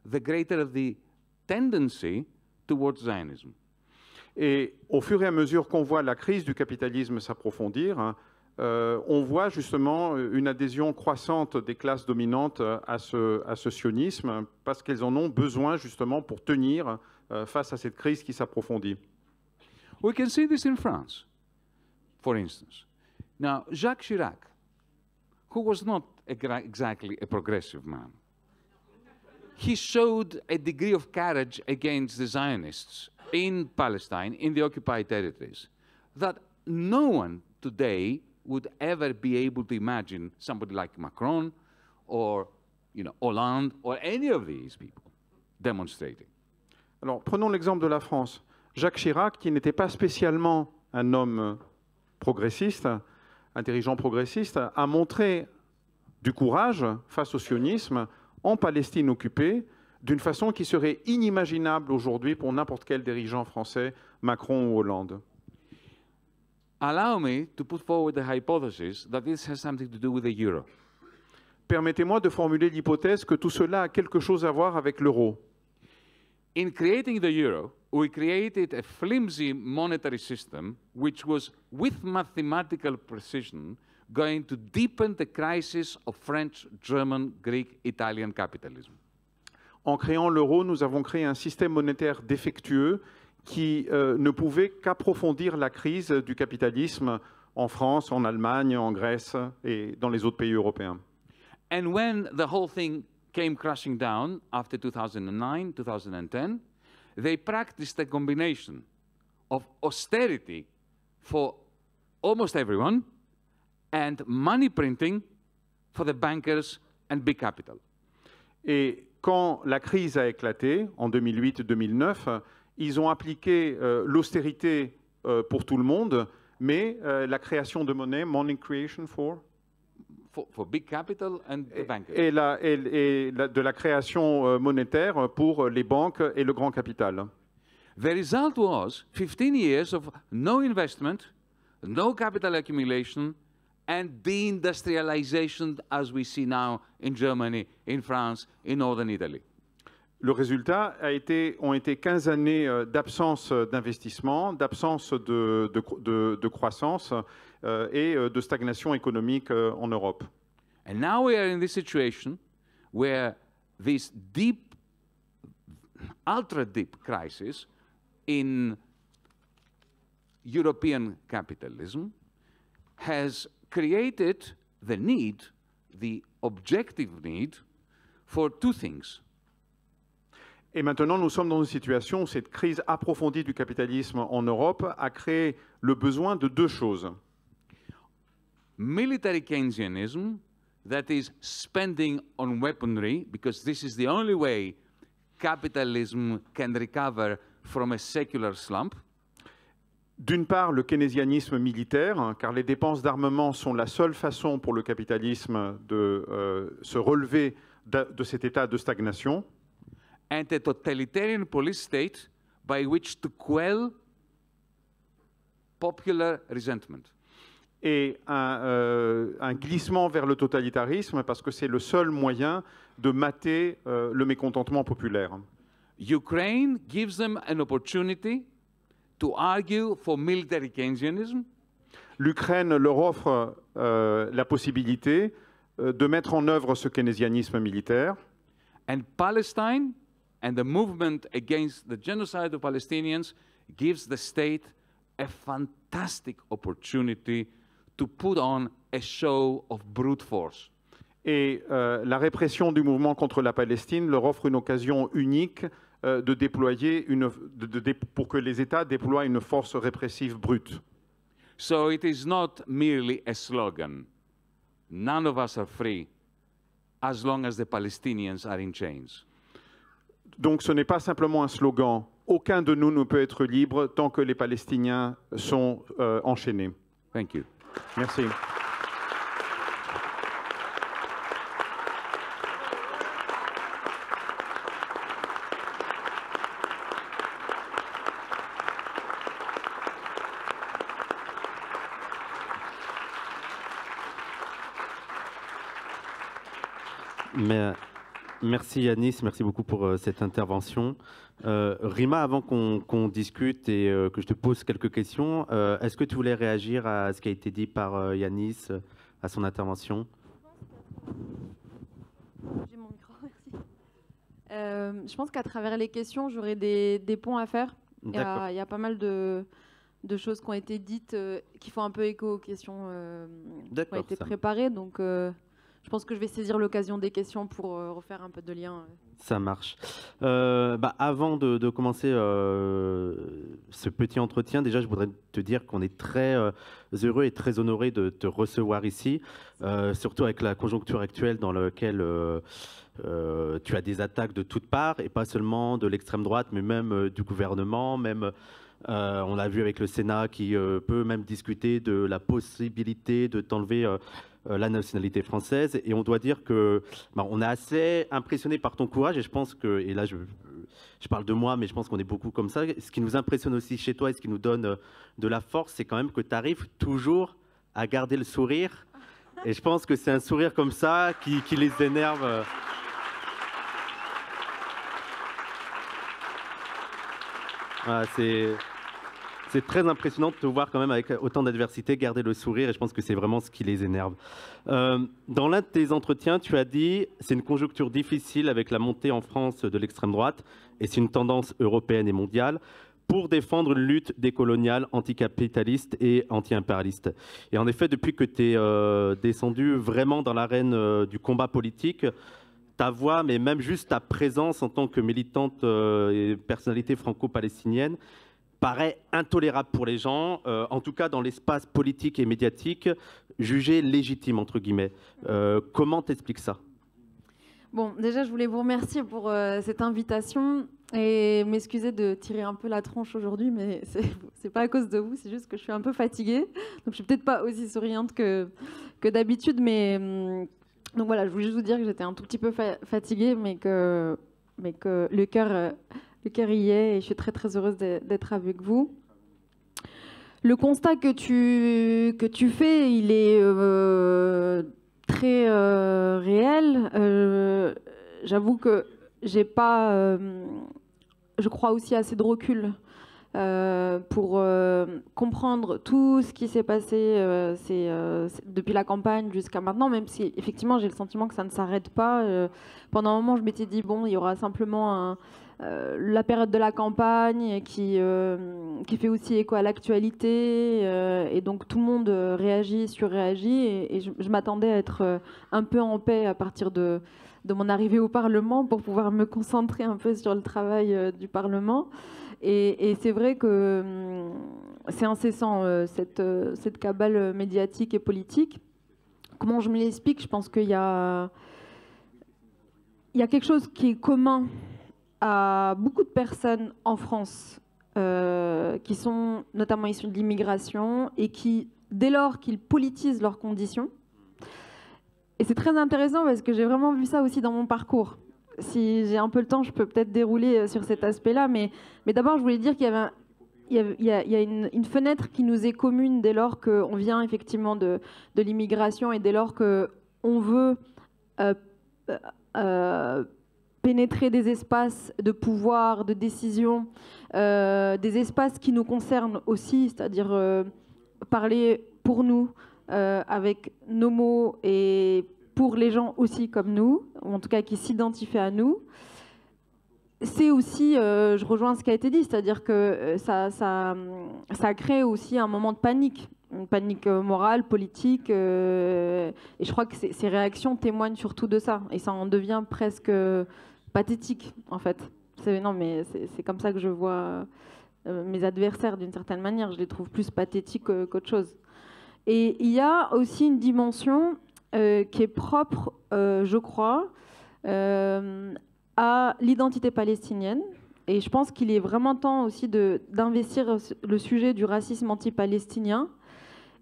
the greater the tendency towards Zionism. Et au fur et à mesure qu'on voit la crise du capitalisme s'approfondir, on voit justement une adhésion croissante des classes dominantes à ce sionisme parce qu'elles en ont besoin justement pour tenir face à cette crise qui s'approfondit. We can see this in France, for instance. Now, Jacques Chirac, who was not exactly a progressive man, he showed a degree of courage against the Zionists in Palestine, in the occupied territories, that no one today would ever be able to imagine somebody like Macron or Hollande or any of these people demonstrating. Alors, prenons l'exemple de la France. Jacques Chirac, qui n'était pas spécialement un homme progressiste, un dirigeant progressiste, a montré du courage face au sionisme en Palestine occupée, d'une façon qui serait inimaginable aujourd'hui pour n'importe quel dirigeant français, Macron ou Hollande. Allow me to put forward the hypothesis that this has something to do with the euro. Permettez-moi de formuler l'hypothèse que tout cela a quelque chose à voir avec l'euro. In creating the euro, we created a flimsy monetary system which was, with mathematical precision, going to deepen the crisis of French, German, Greek, Italian capitalism. En créant l'euro, nous avons créé un système monétaire défectueux qui ne pouvait qu'approfondir la crise du capitalisme en France, en Allemagne, en Grèce et dans les autres pays européens. And when the whole thing came crashing down after 2009, 2010, they practiced a combination of austerity for almost everyone and money printing for the bankers and big capital. Et quand la crise a éclaté en 2008-2009, ils ont appliqué l'austérité pour tout le monde, mais la création de monnaie, money creation for big capital and the bankers. Et de la création monétaire pour les banques et le grand capital. The result was 15 years of no investment, no capital accumulation, and deindustrialization as we see now in Germany, in France, in northern Italy. Le résultat ont été 15 années d'absence d'investissement, d'absence de croissance et de stagnation économique en Europe. And now we are in this situation where this deep, ultra deep crisis in European capitalism has created the need, the objective need, for two things. Et maintenant, nous sommes dans une situation où cette crise approfondie du capitalisme en Europe a créé le besoin de deux choses. Military Keynesianism, that is spending on weaponry, because this is the only way capitalism can recover from a secular slump. D'une part, le keynésianisme militaire, car les dépenses d'armement sont la seule façon pour le capitalisme de se relever de cet état de stagnation. And a totalitarian police state by which to quell popular resentment. Et un glissement vers le totalitarisme, parce que c'est le seul moyen de mater le mécontentement populaire. Ukraine gives them an opportunity to argue for military Keynesianism. L'Ukraine leur offre la possibilité de mettre en œuvre ce keynésianisme militaire. And Palestine and the movement against the genocide of Palestinians gives the state a fantastic opportunity to put on a show of brute force. Et la répression du mouvement contre la Palestine leur offre une occasion unique de déployer pour que les États déploient une force répressive brute. So it is not merely a slogan. None of us are free as long as the Palestinians are in chains. Donc ce n'est pas simplement un slogan. Aucun de nous ne peut être libre tant que les Palestiniens sont enchaînés. Thank you. Merci. Merci Yanis, merci beaucoup pour cette intervention. Rima, avant qu'on discute et que je te pose quelques questions, est-ce que tu voulais réagir à ce qui a été dit par Yanis, à son intervention? J'ai mon micro, merci. Je pense qu'à travers les questions, j'aurai des ponts à faire. Il y a pas mal de choses qui ont été dites qui font un peu écho aux questions qui ont été préparées. Donc, je pense que je vais saisir l'occasion des questions pour refaire un peu de lien. Ça marche. Avant de commencer ce petit entretien, déjà, je voudrais te dire qu'on est très heureux et très honoré de te recevoir ici, surtout avec la conjoncture actuelle dans laquelle tu as des attaques de toutes parts, et pas seulement de l'extrême droite, mais même du gouvernement, même... on l'a vu avec le Sénat qui peut même discuter de la possibilité de t'enlever la nationalité française. Et on doit dire que on est assez impressionné par ton courage. Et je pense que, et là je parle de moi, mais je pense qu'on est beaucoup comme ça. Ce qui nous impressionne aussi chez toi et ce qui nous donne de la force, c'est quand même que tu arrives toujours à garder le sourire. Et je pense que c'est un sourire comme ça qui les énerve. Voilà, c'est très impressionnant de te voir quand même avec autant d'adversité garder le sourire, et je pense que c'est vraiment ce qui les énerve. Dans l'un de tes entretiens, tu as dit « c'est une conjoncture difficile avec la montée en France de l'extrême droite et c'est une tendance européenne et mondiale pour défendre une lutte décoloniale, anticapitaliste et anti-impérialiste ». Et en effet, depuis que tu es descendu vraiment dans l'arène du combat politique, ta voix, mais même juste ta présence en tant que militante et personnalité franco-palestinienne, paraît intolérable pour les gens, en tout cas dans l'espace politique et médiatique, jugé légitime, entre guillemets. Comment t'expliques ça? Bon, déjà, je voulais vous remercier pour cette invitation et m'excuser de tirer un peu la tronche aujourd'hui, mais c'est pas à cause de vous, c'est juste que je suis un peu fatiguée. Donc, je suis peut-être pas aussi souriante que d'habitude, mais... donc voilà, je voulais juste vous dire que j'étais un tout petit peu fatiguée, mais que le cœur y est, et je suis très très heureuse d'être avec vous. Le constat que tu fais, il est très réel. J'avoue que j'ai pas, je crois aussi assez de recul pour comprendre tout ce qui s'est passé depuis la campagne jusqu'à maintenant, même si effectivement j'ai le sentiment que ça ne s'arrête pas. Pendant un moment, je m'étais dit, bon, il y aura simplement la période de la campagne qui fait aussi écho à l'actualité, et donc tout le monde réagit, surréagit, et je m'attendais à être un peu en paix à partir de mon arrivée au Parlement pour pouvoir me concentrer un peu sur le travail du Parlement. Et c'est vrai que c'est incessant, cette cabale médiatique et politique. Comment je me l'explique? Je pense qu'il y a quelque chose qui est commun à beaucoup de personnes en France qui sont notamment issues de l'immigration et qui, dès lors qu'ils politisent leurs conditions, et c'est très intéressant parce que j'ai vraiment vu ça aussi dans mon parcours. Si j'ai un peu le temps, je peux peut-être dérouler sur cet aspect-là, mais d'abord, je voulais dire qu'il y a une fenêtre qui nous est commune dès lors qu'on vient effectivement de l'immigration et dès lors qu'on veut pénétrer des espaces de pouvoir, de décision, des espaces qui nous concernent aussi, c'est-à-dire parler pour nous, avec nos mots et pour les gens aussi comme nous, ou en tout cas qui s'identifient à nous. C'est aussi, je rejoins ce qui a été dit, c'est-à-dire que ça crée aussi un moment de panique, une panique morale, politique, et je crois que ces réactions témoignent surtout de ça, et ça en devient presque pathétique, en fait. Non, mais c'est comme ça que je vois mes adversaires d'une certaine manière, je les trouve plus pathétiques qu'autre chose. Et il y a aussi une dimension qui est propre, je crois, à l'identité palestinienne. Et je pense qu'il est vraiment temps aussi d'investir le sujet du racisme anti-palestinien.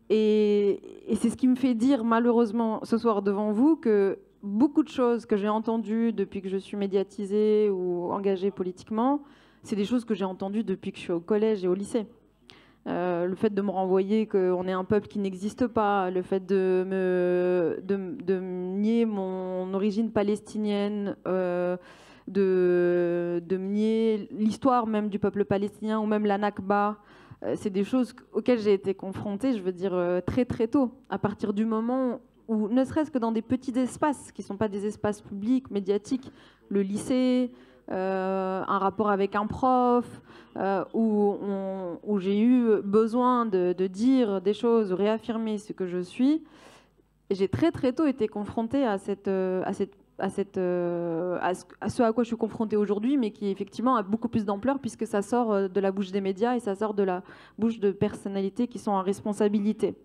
Et c'est ce qui me fait dire, malheureusement, ce soir devant vous, que beaucoup de choses que j'ai entendues depuis que je suis médiatisée ou engagée politiquement, c'est des choses que j'ai entendues depuis que je suis au collège et au lycée. le fait de me renvoyer qu'on est un peuple qui n'existe pas, le fait de nier mon origine palestinienne, de nier l'histoire même du peuple palestinien ou même la Nakba, c'est des choses auxquelles j'ai été confrontée, je veux dire, très très tôt, à partir du moment où, ne serait-ce que dans des petits espaces, qui ne sont pas des espaces publics, médiatiques, le lycée, un rapport avec un prof, où j'ai eu besoin de dire des choses, de réaffirmer ce que je suis, j'ai très très tôt été confrontée à ce à quoi je suis confrontée aujourd'hui, mais qui effectivement a beaucoup plus d'ampleur puisque ça sort de la bouche des médias et ça sort de la bouche de personnalités qui sont en responsabilité.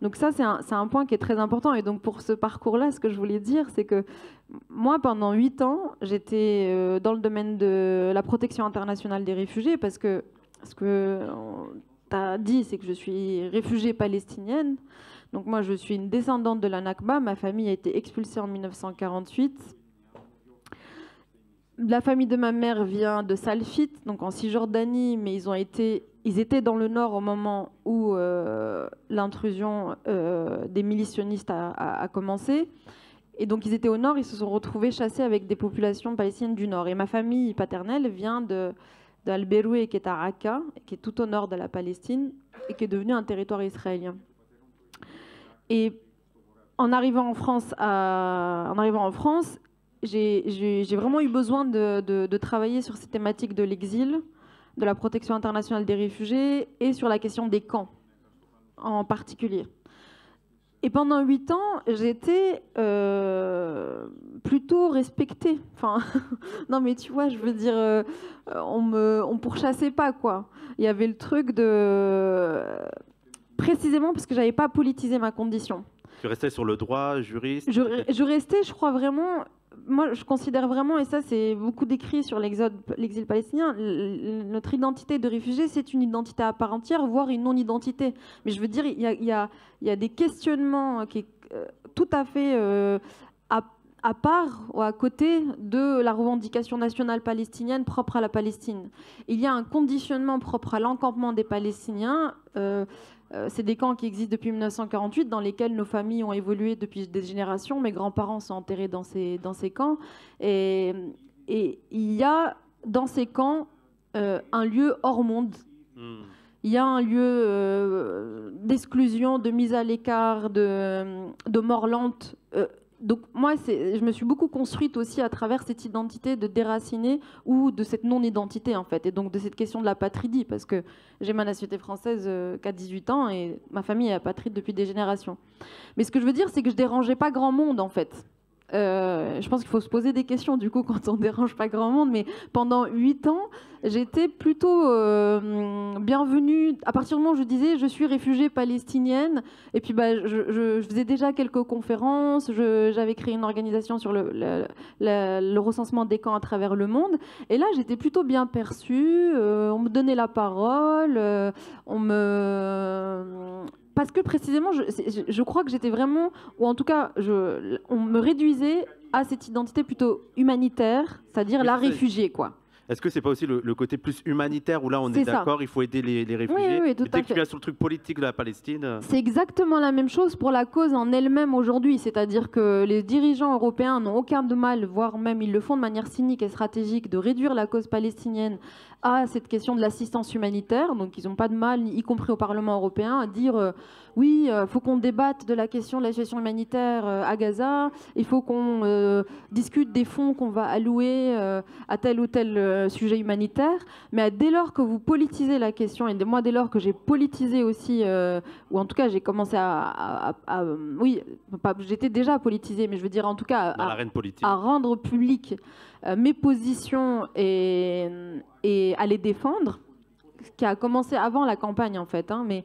Donc ça, c'est un point qui est très important. Et donc pour ce parcours-là, ce que je voulais dire, c'est que moi, pendant 8 ans, j'étais dans le domaine de la protection internationale des réfugiés parce que ce que tu as dit, c'est que je suis réfugiée palestinienne. Donc moi, je suis une descendante de la Nakba. Ma famille a été expulsée en 1948. La famille de ma mère vient de Salfit, donc en Cisjordanie, mais ils étaient dans le nord au moment où l'intrusion des militionnistes a commencé. Et donc ils étaient au nord, ils se sont retrouvés chassés avec des populations palestiniennes du nord. Et ma famille paternelle vient d'Al-Beroui, qui est à Raqqa, qui est tout au nord de la Palestine, et qui est devenu un territoire israélien. Et en arrivant en France, j'ai vraiment eu besoin de travailler sur ces thématiques de l'exil, de la protection internationale des réfugiés et sur la question des camps en particulier. Et pendant 8 ans, j'étais plutôt respectée. Enfin, non mais tu vois, je veux dire, on pourchassait pas, quoi. Il y avait le truc de... Précisément parce que j'avais pas politisé ma condition. Tu restais sur le droit, juriste? Je restais, je crois vraiment... Moi, je considère vraiment, et ça c'est beaucoup décrit sur l'exil palestinien, notre identité de réfugié, c'est une identité à part entière, voire une non-identité. Mais je veux dire, il y a des questionnements qui sont tout à fait à part ou à côté de la revendication nationale palestinienne propre à la Palestine. Il y a un conditionnement propre à l'encampement des Palestiniens. C'est des camps qui existent depuis 1948, dans lesquels nos familles ont évolué depuis des générations. Mes grands-parents sont enterrés dans ces camps. Et il y a dans ces camps un lieu hors monde. Il y a un lieu d'exclusion, de mise à l'écart, de mort lente. Donc moi, je me suis beaucoup construite aussi à travers cette identité de déracinée ou de cette non-identité, en fait, et donc de cette question de la patridie, parce que j'ai ma nationalité française qu'à 18 ans et ma famille est apatride depuis des générations. Mais ce que je veux dire, c'est que je dérangeais pas grand monde, en fait. Je pense qu'il faut se poser des questions, du coup, quand on dérange pas grand monde, mais pendant 8 ans, j'étais plutôt bienvenue. À partir du moment où je disais je suis réfugiée palestinienne, et puis je faisais déjà quelques conférences, j'avais créé une organisation sur le recensement des camps à travers le monde, et là j'étais plutôt bien perçue, on me donnait la parole, parce que précisément, je crois que j'étais vraiment, ou en tout cas, on me réduisait à cette identité plutôt humanitaire, c'est-à-dire la réfugiée, quoi. Est-ce que c'est pas aussi le côté plus humanitaire où là on est d'accord, il faut aider les réfugiés? Oui, tout à fait. Dès que tu viens sur le truc politique de la Palestine... C'est exactement la même chose pour la cause en elle-même aujourd'hui, c'est-à-dire que les dirigeants européens n'ont aucun de mal, voire même ils le font de manière cynique et stratégique, de réduire la cause palestinienne à cette question de l'assistance humanitaire. Donc ils n'ont pas de mal, y compris au Parlement européen, à dire oui, il faut qu'on débatte de la question de la situation humanitaire à Gaza, il faut qu'on discute des fonds qu'on va allouer à tel ou tel sujet humanitaire. Mais dès lors que vous politisez la question, et moi dès lors que j'ai politisé aussi, ou en tout cas j'ai commencé oui, j'étais déjà politisée, mais je veux dire en tout cas à rendre public mes positions et à les défendre, ce qui a commencé avant la campagne en fait, mais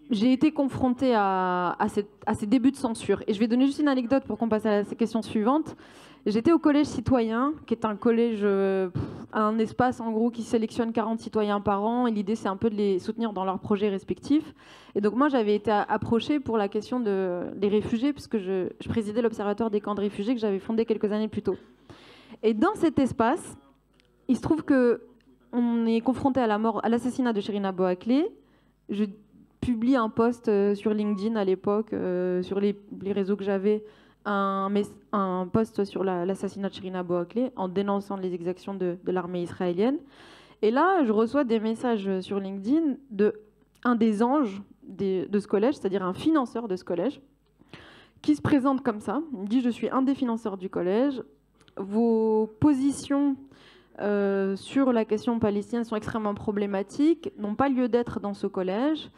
j'ai été confrontée à ces débuts de censure. Et je vais donner juste une anecdote pour qu'on passe à la question suivante. J'étais au collège citoyen, qui est un collège, un espace en gros qui sélectionne 40 citoyens par an, et l'idée c'est un peu de les soutenir dans leurs projets respectifs. Et donc moi j'avais été approchée pour la question des réfugiés, puisque je présidais l'Observatoire des camps de réfugiés que j'avais fondé quelques années plus tôt. Et dans cet espace, il se trouve qu'on est confronté à l'assassinat de Chérine Abu Akleh, je publie un post sur LinkedIn à l'époque, sur les réseaux que j'avais, un post sur l'assassinat de Shirin Abu Akleh en dénonçant les exactions de l'armée israélienne. Et là, je reçois des messages sur LinkedIn d'un des anges de ce collège, c'est-à-dire un financeur de ce collège, qui se présente comme ça. Il me dit « Je suis un des financeurs du collège. Vos positions sur la question palestinienne sont extrêmement problématiques, n'ont pas lieu d'être dans ce collège.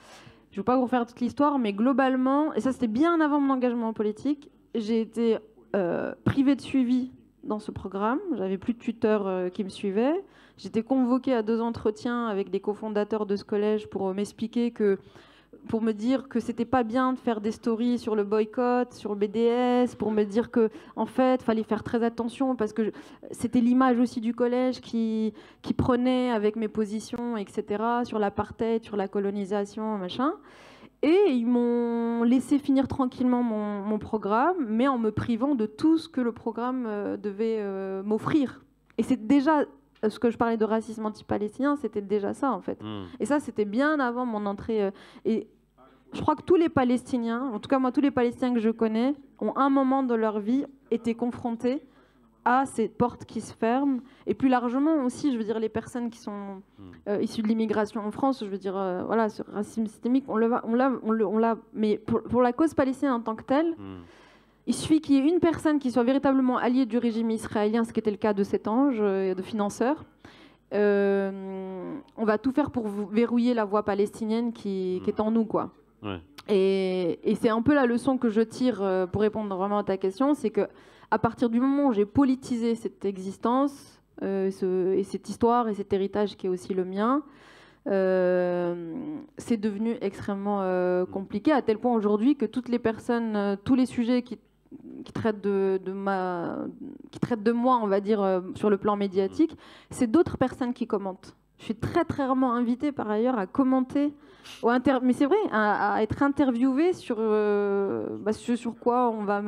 Je ne vais pas vous refaire toute l'histoire, mais globalement, et ça c'était bien avant mon engagement politique, j'ai été privée de suivi dans ce programme. J'avais plus de tuteurs qui me suivaient. J'étais convoquée à 2 entretiens avec des cofondateurs de ce collège pour m'expliquer pour me dire que c'était pas bien de faire des stories sur le boycott, sur le BDS, pour me dire que en fait, fallait faire très attention parce que c'était l'image aussi du collège qui prenait avec mes positions, etc., sur l'apartheid, sur la colonisation, machin. Et ils m'ont laissé finir tranquillement mon programme, mais en me privant de tout ce que le programme devait m'offrir. Et c'est déjà ce que je parlais de racisme anti-palestinien, c'était déjà ça en fait. Et ça, c'était bien avant mon entrée. Et je crois que tous les Palestiniens, en tout cas moi, tous les Palestiniens que je connais, ont un moment de leur vie été confrontés à ces portes qui se ferment. Et plus largement aussi, je veux dire, les personnes qui sont issues de l'immigration en France, je veux dire, voilà, ce racisme systémique, on l'a. Mais pour la cause palestinienne en tant que telle, il suffit qu'il y ait une personne qui soit véritablement alliée du régime israélien, ce qui était le cas de cet ange, de financeur. On va tout faire pour verrouiller la voie palestinienne qui est en nous, quoi. Ouais. Et c'est un peu la leçon que je tire pour répondre vraiment à ta question, c'est que à partir du moment où j'ai politisé cette existence, et cette histoire et cet héritage qui est aussi le mien, c'est devenu extrêmement compliqué, à tel point aujourd'hui que toutes les personnes, tous les sujets qui traitent de moi, on va dire, sur le plan médiatique, c'est d'autres personnes qui commentent. Je suis très très rarement invitée par ailleurs à commenter, mais c'est vrai, à être interviewée sur quoi on va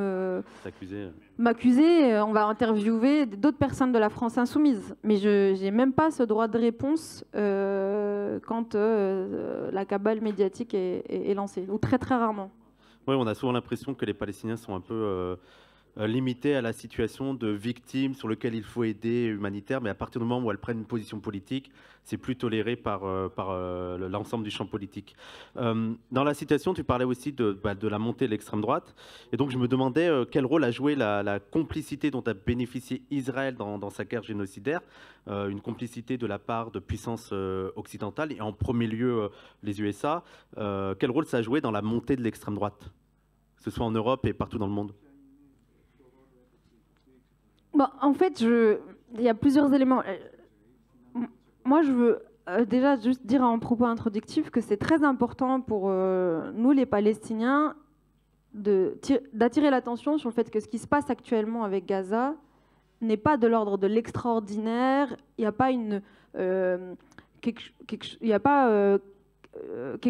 m'accuser. On va interviewer d'autres personnes de la France insoumise. Mais je n'ai même pas ce droit de réponse quand la cabale médiatique est lancée, ou très très rarement. Oui, on a souvent l'impression que les Palestiniens sont un peu limités à la situation de victimes sur lequel il faut aider humanitaire, mais à partir du moment où elles prennent une position politique, c'est plus toléré par l'ensemble du champ politique. Dans la citation, tu parlais aussi de la montée de l'extrême droite, et donc je me demandais quel rôle a joué la complicité dont a bénéficié Israël dans sa guerre génocidaire, une complicité de la part de puissances occidentales, et en premier lieu les USA. Quel rôle ça a joué dans la montée de l'extrême droite, que ce soit en Europe et partout dans le monde? Bon, en fait, il y a plusieurs éléments. Moi, je veux déjà juste dire en propos introductif que c'est très important pour nous, les Palestiniens, d'attirer l'attention sur le fait que ce qui se passe actuellement avec Gaza n'est pas de l'ordre de l'extraordinaire. Il n'y a pas quelque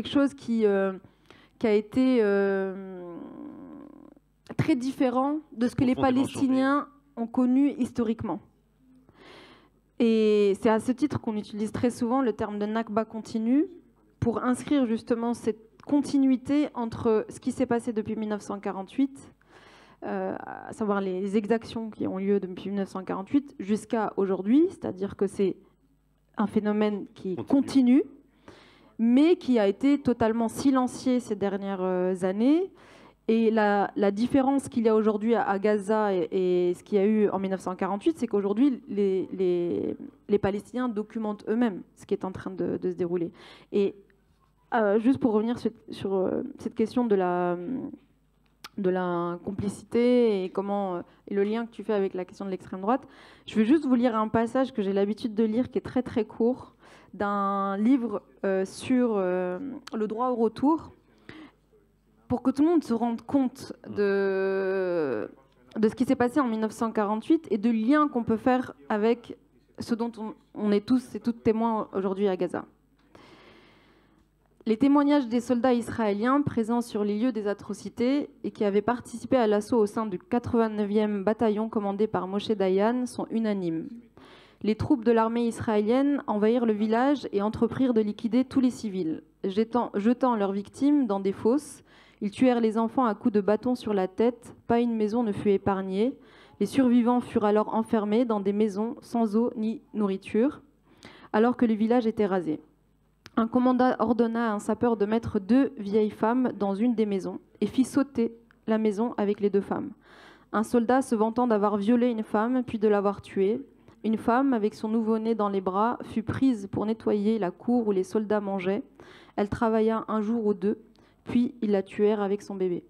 chose qui a été très différent de ce que les Palestiniens ont connu historiquement. Et c'est à ce titre qu'on utilise très souvent le terme de Nakba continue pour inscrire justement cette continuité entre ce qui s'est passé depuis 1948, à savoir les exactions qui ont lieu depuis 1948 jusqu'à aujourd'hui, c'est-à-dire que c'est un phénomène qui continue, mais qui a été totalement silencié ces dernières années. Et la différence qu'il y a aujourd'hui à Gaza et ce qu'il y a eu en 1948, c'est qu'aujourd'hui, les Palestiniens documentent eux-mêmes ce qui est en train de se dérouler. Et juste pour revenir sur cette question de la complicité et le lien que tu fais avec la question de l'extrême droite, je vais juste vous lire un passage que j'ai l'habitude de lire, qui est très très court, d'un livre sur le droit au retour, pour que tout le monde se rende compte de ce qui s'est passé en 1948 et de liens qu'on peut faire avec ce dont on est tous et toutes témoins aujourd'hui à Gaza. Les témoignages des soldats israéliens présents sur les lieux des atrocités et qui avaient participé à l'assaut au sein du 89e bataillon commandé par Moshe Dayan sont unanimes. Les troupes de l'armée israélienne envahirent le village et entreprirent de liquider tous les civils, jetant leurs victimes dans des fosses. Ils tuèrent les enfants à coups de bâton sur la tête, pas une maison ne fut épargnée. Les survivants furent alors enfermés dans des maisons sans eau ni nourriture, alors que le village était rasé. Un commandant ordonna à un sapeur de mettre 2 vieilles femmes dans une des maisons et fit sauter la maison avec les 2 femmes. Un soldat se vantant d'avoir violé une femme puis de l'avoir tuée. Une femme, avec son nouveau-né dans les bras, fut prise pour nettoyer la cour où les soldats mangeaient. Elle travailla 1 jour ou 2, puis ils la tuèrent avec son bébé.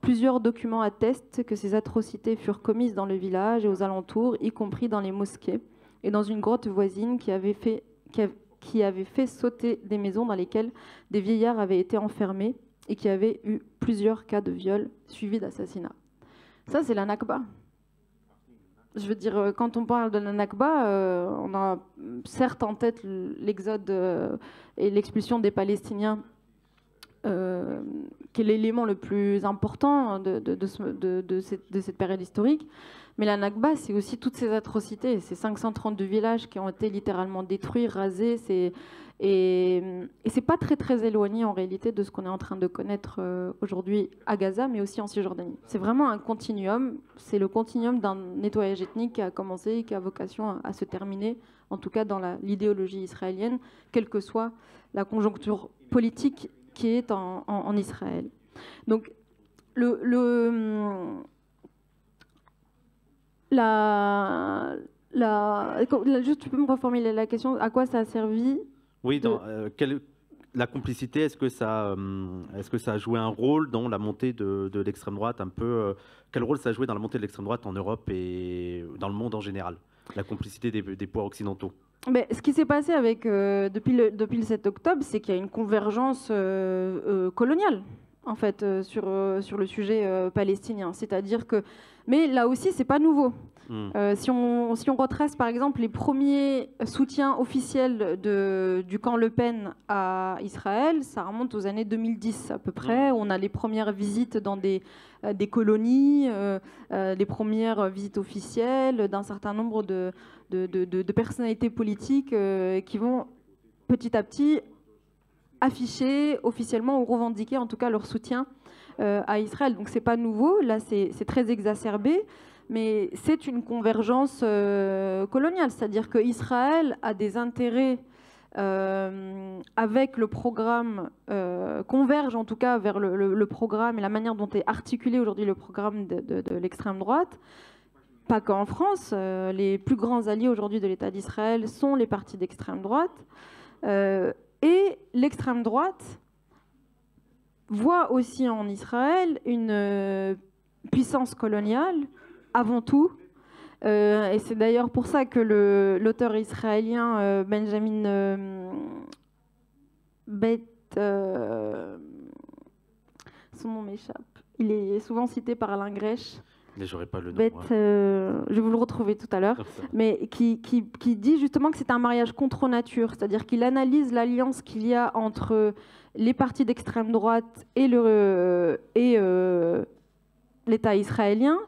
Plusieurs documents attestent que ces atrocités furent commises dans le village et aux alentours, y compris dans les mosquées, et dans une grotte voisine qui avait fait sauter des maisons dans lesquelles des vieillards avaient été enfermés et qui avait eu plusieurs cas de viol suivis d'assassinats. Ça, c'est la Nakba. Je veux dire, quand on parle de la Nakba, on a certes en tête l'exode et l'expulsion des Palestiniens, qui est l'élément le plus important de cette période historique. Mais la Nakba, c'est aussi toutes ces atrocités, ces 532 villages qui ont été littéralement détruits, rasés. Et c'est pas très éloigné en réalité de ce qu'on est en train de connaître aujourd'hui à Gaza, mais aussi en Cisjordanie. C'est vraiment un continuum. C'est le continuum d'un nettoyage ethnique qui a commencé et qui a vocation à se terminer, en tout cas dans l'idéologie israélienne, quelle que soit la conjoncture politique qui est en Israël. Donc, juste, tu peux me reformuler la question, à quoi ça a servi? Oui, la complicité, est-ce que ça a joué un rôle dans la montée de l'extrême droite un peu quel rôle ça a joué dans la montée de l'extrême droite en Europe et dans le monde en général? La complicité des pouvoirs occidentaux. Mais ce qui s'est passé depuis le 7 octobre, c'est qu'il y a une convergence coloniale, en fait, sur le sujet palestinien. C'est-à-dire que... Mais là aussi, c'est pas nouveau. Si on retrace, par exemple, les premiers soutiens officiels du camp Le Pen à Israël, ça remonte aux années 2010 à peu près. On a les premières visites dans des colonies, les premières visites officielles d'un certain nombre de personnalités politiques qui vont petit à petit afficher officiellement ou revendiquer en tout cas leur soutien à Israël. Donc c'est pas nouveau, là c'est très exacerbé, mais c'est une convergence coloniale, c'est-à-dire que Israël a des intérêts avec le programme, converge en tout cas vers le programme et la manière dont est articulé aujourd'hui le programme de l'extrême droite. Pas qu'en France, les plus grands alliés aujourd'hui de l'État d'Israël sont les partis d'extrême droite. Et l'extrême droite voit aussi en Israël une puissance coloniale, avant tout. Et c'est d'ailleurs pour ça que l'auteur israélien Benjamin son nom m'échappe. Il est souvent cité par Alain Grèche. Mais j'aurais pas le nom. Je vais vous le retrouver tout à l'heure. Mais qui dit justement que c'est un mariage contre nature, c'est-à-dire qu'il analyse l'alliance qu'il y a entre les partis d'extrême droite et l'État israélien,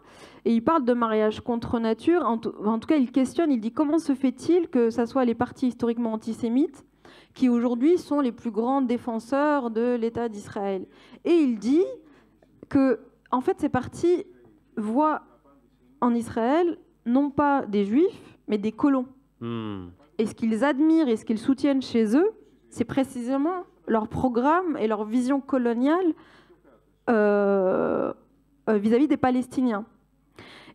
et il parle de mariage contre nature. En tout cas, il questionne, il dit comment se fait-il que ce soit les partis historiquement antisémites qui aujourd'hui sont les plus grands défenseurs de l'État d'Israël. Et il dit que en fait ces partis voient en Israël non pas des juifs, mais des colons. Et ce qu'ils admirent et ce qu'ils soutiennent chez eux, c'est précisément leur programme et leur vision coloniale vis-à-vis des Palestiniens.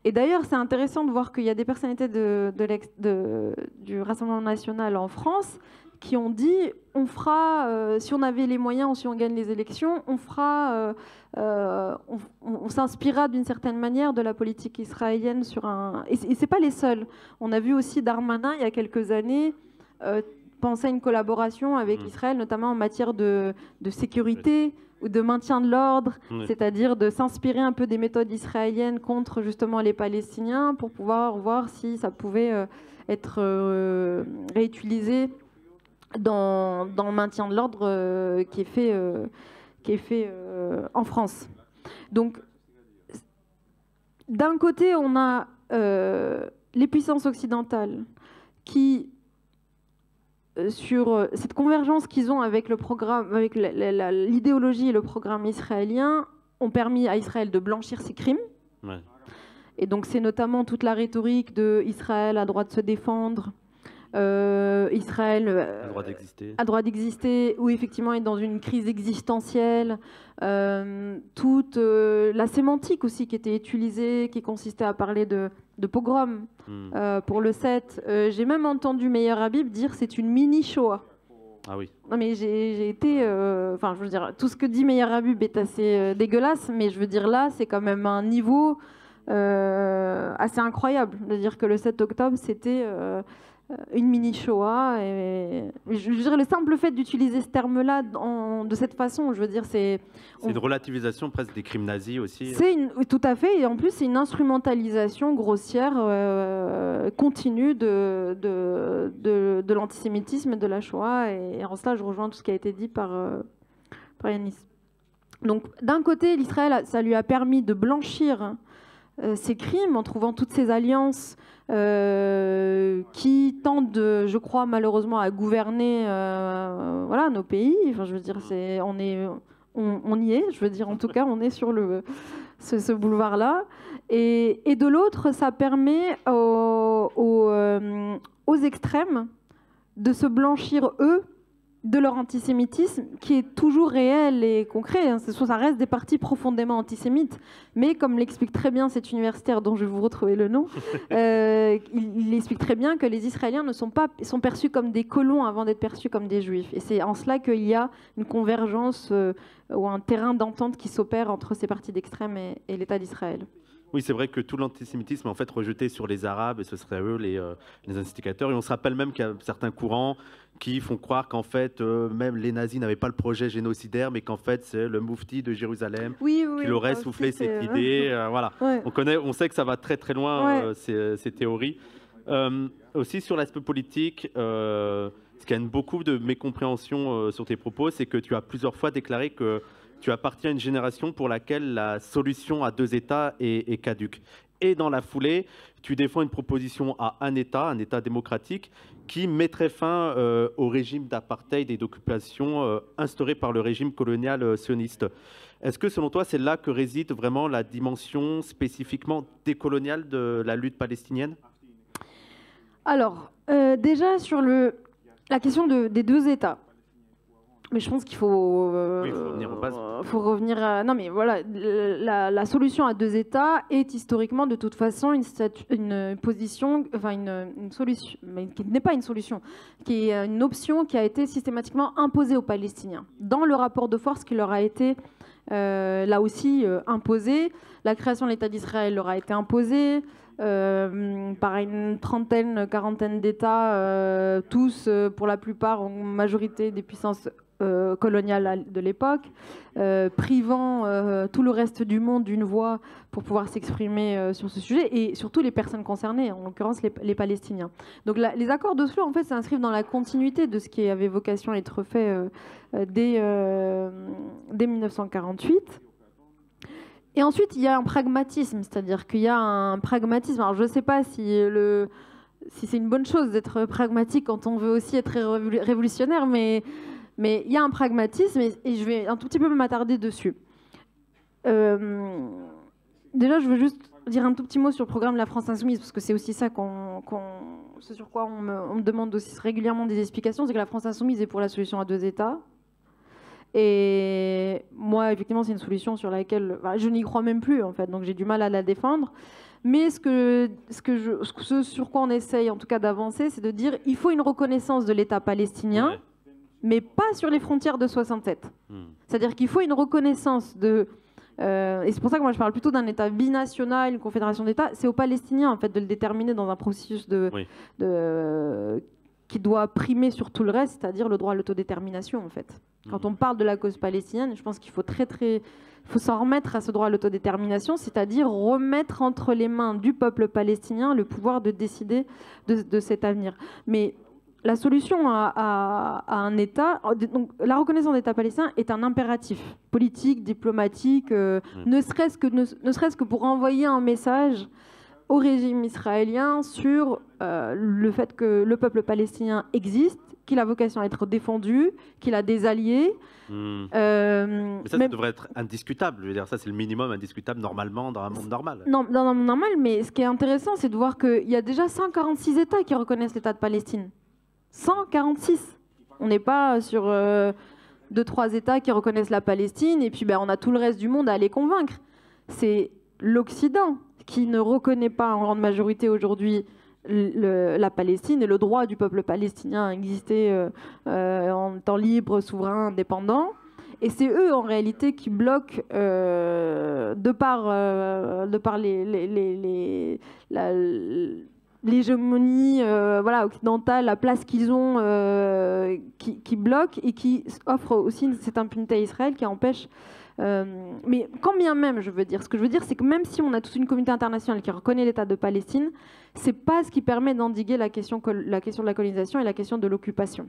Et d'ailleurs, c'est intéressant de voir qu'il y a des personnalités du Rassemblement national en France qui ont dit on fera, si on avait les moyens ou si on gagne les élections, on fera, on s'inspirera d'une certaine manière de la politique israélienne sur un... Et c'est pas les seuls. On a vu aussi Darmanin, il y a quelques années, penser à une collaboration avec Israël, notamment en matière de sécurité ou de maintien de l'ordre, c'est-à-dire de s'inspirer un peu des méthodes israéliennes contre justement les Palestiniens pour pouvoir voir si ça pouvait être réutilisé dans le maintien de l'ordre qui est fait en France. Donc, d'un côté, on a les puissances occidentales sur cette convergence qu'ils ont avec le programme, avec l'idéologie et le programme israélien, ont permis à Israël de blanchir ses crimes. Ouais. Et donc c'est notamment toute la rhétorique de Israël a droit de se défendre, Israël a droit d'exister, où effectivement est dans une crise existentielle, toute la sémantique aussi qui était utilisée, qui consistait à parler de pogrom pour le 7. J'ai même entendu Meir Habib dire c'est une mini Shoah. Ah oui. Non mais j'ai été, enfin je veux dire, tout ce que dit Meir Habib est assez dégueulasse, mais je veux dire là c'est quand même un niveau assez incroyable de dire que le 7 octobre c'était une mini Shoah. Et je dirais le simple fait d'utiliser ce terme-là de cette façon, je veux dire c'est une relativisation presque des crimes nazis aussi. Tout à fait, et en plus c'est une instrumentalisation grossière continue de l'antisémitisme et de la Shoah, et en cela je rejoins tout ce qui a été dit par Yanis. Donc d'un côté l'Israël, ça lui a permis de blanchir ces crimes en trouvant toutes ces alliances qui tentent, je crois malheureusement, à gouverner voilà, nos pays. Enfin, je veux dire, on y est. Je veux dire, en tout cas, on est sur ce boulevard-là. Et de l'autre, ça permet aux extrêmes de se blanchir eux de leur antisémitisme, qui est toujours réel et concret. Hein. Ça reste des partis profondément antisémites. Mais comme l'explique très bien cet universitaire dont je vais vous retrouver le nom, il explique très bien que les Israéliens sont perçus comme des colons avant d'être perçus comme des Juifs. Et c'est en cela qu'il y a une convergence ou un terrain d'entente qui s'opère entre ces partis d'extrême et l'État d'Israël. Oui, c'est vrai que tout l'antisémitisme est en fait rejeté sur les Arabes, et ce seraient eux les instigateurs. Et on se rappelle même qu'il y a certains courants qui font croire qu'en fait, même les nazis n'avaient pas le projet génocidaire, mais qu'en fait, c'est le moufti de Jérusalem qui leur aurait soufflé cette idée. Voilà. Ouais. On sait que ça va très très loin, ces théories. Aussi, sur l'aspect politique, ce qui a beaucoup de mécompréhension sur tes propos, c'est que tu as plusieurs fois déclaré que tu appartiens à une génération pour laquelle la solution à deux États est caduque. Et dans la foulée, tu défends une proposition à un État démocratique, qui mettrait fin au régime d'apartheid et d'occupation instauré par le régime colonial sioniste. Est-ce que, selon toi, c'est là que réside vraiment la dimension spécifiquement décoloniale de la lutte palestinienne? Alors, déjà, sur la question des deux États, mais je pense qu'il faut, oui, faut revenir aux bases. Faut revenir à... Non, mais voilà, la solution à deux États est historiquement, de toute façon, une position, enfin une solution, mais qui n'est pas une solution, qui est une option qui a été systématiquement imposée aux Palestiniens. Dans le rapport de force qui leur a été, là aussi, imposé, la création de l'État d'Israël leur a été imposée, par une quarantaine d'États, tous, pour la plupart, en majorité des puissances coloniales de l'époque, privant tout le reste du monde d'une voix pour pouvoir s'exprimer sur ce sujet, et surtout les personnes concernées, en l'occurrence les Palestiniens. Donc les accords d'Oslo, en fait, s'inscrivent dans la continuité de ce qui avait vocation à être fait dès 1948. Et ensuite, il y a un pragmatisme, c'est-à-dire qu'il y a un pragmatisme. Alors, je ne sais pas si c'est une bonne chose d'être pragmatique quand on veut aussi être révolutionnaire, mais il y a un pragmatisme, et je vais un tout petit peu m'attarder dessus. Déjà, je veux juste dire un tout petit mot sur le programme de la France Insoumise, parce que c'est aussi ça ce sur quoi on me demande aussi régulièrement des explications, c'est que la France Insoumise est pour la solution à deux États. Et moi, effectivement, c'est une solution sur laquelle je n'y crois même plus, en fait, donc j'ai du mal à la défendre. Mais ce sur quoi on essaye, en tout cas, d'avancer, c'est de dire il faut une reconnaissance de l'État palestinien, mais pas sur les frontières de 67. C'est-à-dire qu'il faut une reconnaissance de... et c'est pour ça que moi, je parle plutôt d'un État binational, une confédération d'États. C'est aux Palestiniens, en fait, de le déterminer dans un processus qui doit primer sur tout le reste, c'est-à-dire le droit à l'autodétermination, en fait. Quand on parle de la cause palestinienne, je pense qu'il faut faut s'en remettre à ce droit à l'autodétermination, c'est-à-dire remettre entre les mains du peuple palestinien le pouvoir de décider de cet avenir. Mais la solution à un État, donc la reconnaissance d'État palestinien est un impératif politique, diplomatique, ne serait-ce que pour envoyer un message au régime israélien sur le fait que le peuple palestinien existe, qu'il a vocation à être défendu, qu'il a des alliés. Mais ça devrait être indiscutable. Je veux dire, ça, c'est le minimum indiscutable normalement dans un monde normal. Non, dans un monde normal, mais ce qui est intéressant, c'est de voir qu'il y a déjà 146 États qui reconnaissent l'État de Palestine. 146. On n'est pas sur 2-3 États qui reconnaissent la Palestine et puis on a tout le reste du monde à les convaincre. C'est l'Occident qui ne reconnaît pas en grande majorité aujourd'hui la Palestine et le droit du peuple palestinien à exister en temps libre, souverain, indépendant. Et c'est eux, en réalité, qui bloquent, de par l'hégémonie occidentale, la place qu'ils ont, qui bloquent et qui offrent aussi cette impunité à Israël qui empêche... mais quand bien même, je veux dire, ce que je veux dire, c'est que même si on a toute une communauté internationale qui reconnaît l'État de Palestine, c'est pas ce qui permet d'endiguer la question de la colonisation et la question de l'occupation.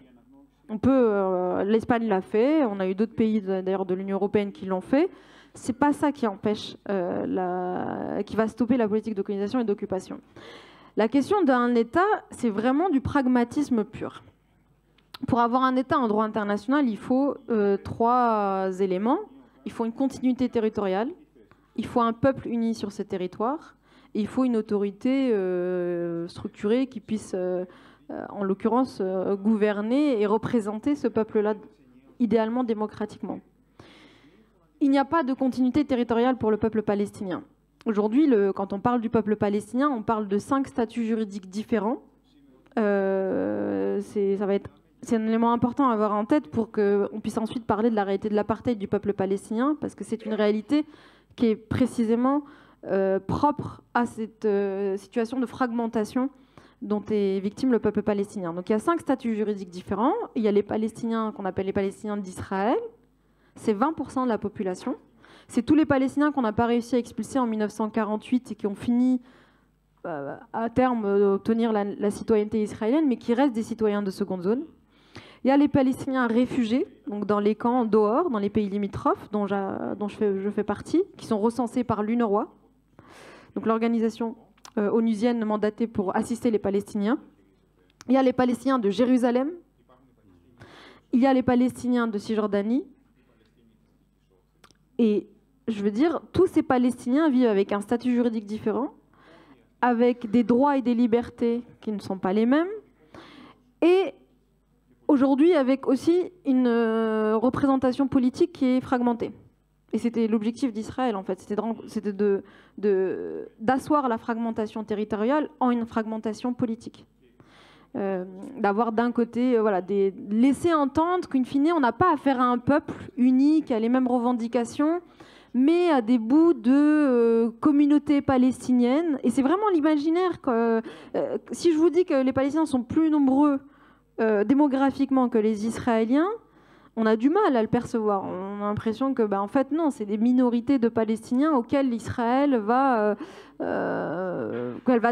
On peut, l'Espagne l'a fait, on a eu d'autres pays d'ailleurs de l'Union européenne qui l'ont fait. C'est pas ça qui empêche, qui va stopper la politique de colonisation et d'occupation. La question d'un État, c'est vraiment du pragmatisme pur. Pour avoir un État en droit international, il faut 3 éléments. Il faut une continuité territoriale, il faut un peuple uni sur ces territoires, et il faut une autorité structurée qui puisse, en l'occurrence, gouverner et représenter ce peuple-là, idéalement démocratiquement. Il n'y a pas de continuité territoriale pour le peuple palestinien. Aujourd'hui, quand on parle du peuple palestinien, on parle de 5 statuts juridiques différents. C'est un élément important à avoir en tête pour qu'on puisse ensuite parler de la réalité de l'apartheid du peuple palestinien, parce que c'est une réalité qui est précisément propre à cette situation de fragmentation dont est victime le peuple palestinien. Donc il y a 5 statuts juridiques différents. Il y a les Palestiniens qu'on appelle les Palestiniens d'Israël. C'est 20% de la population. C'est tous les Palestiniens qu'on n'a pas réussi à expulser en 1948 et qui ont fini à terme d'obtenir la citoyenneté israélienne, mais qui restent des citoyens de seconde zone. Il y a les Palestiniens réfugiés, donc dans les camps dehors, dans les pays limitrophes, dont je fais partie, qui sont recensés par l'UNRWA, donc l'organisation onusienne mandatée pour assister les Palestiniens. Il y a les Palestiniens de Jérusalem. Il y a les Palestiniens de Cisjordanie. Et je veux dire, tous ces Palestiniens vivent avec un statut juridique différent, avec des droits et des libertés qui ne sont pas les mêmes, et aujourd'hui avec aussi une représentation politique qui est fragmentée. Et c'était l'objectif d'Israël, en fait, c'était d'asseoir la fragmentation territoriale en une fragmentation politique. D'avoir d'un côté, laisser entendre qu'in fine, on n'a pas affaire à un peuple uni qui a les mêmes revendications, mais à des bouts de communautés palestiniennes. Et c'est vraiment l'imaginaire que si je vous dis que les Palestiniens sont plus nombreux démographiquement que les Israéliens, on a du mal à le percevoir. On a l'impression que, en fait, non, c'est des minorités de Palestiniens auxquelles Israël va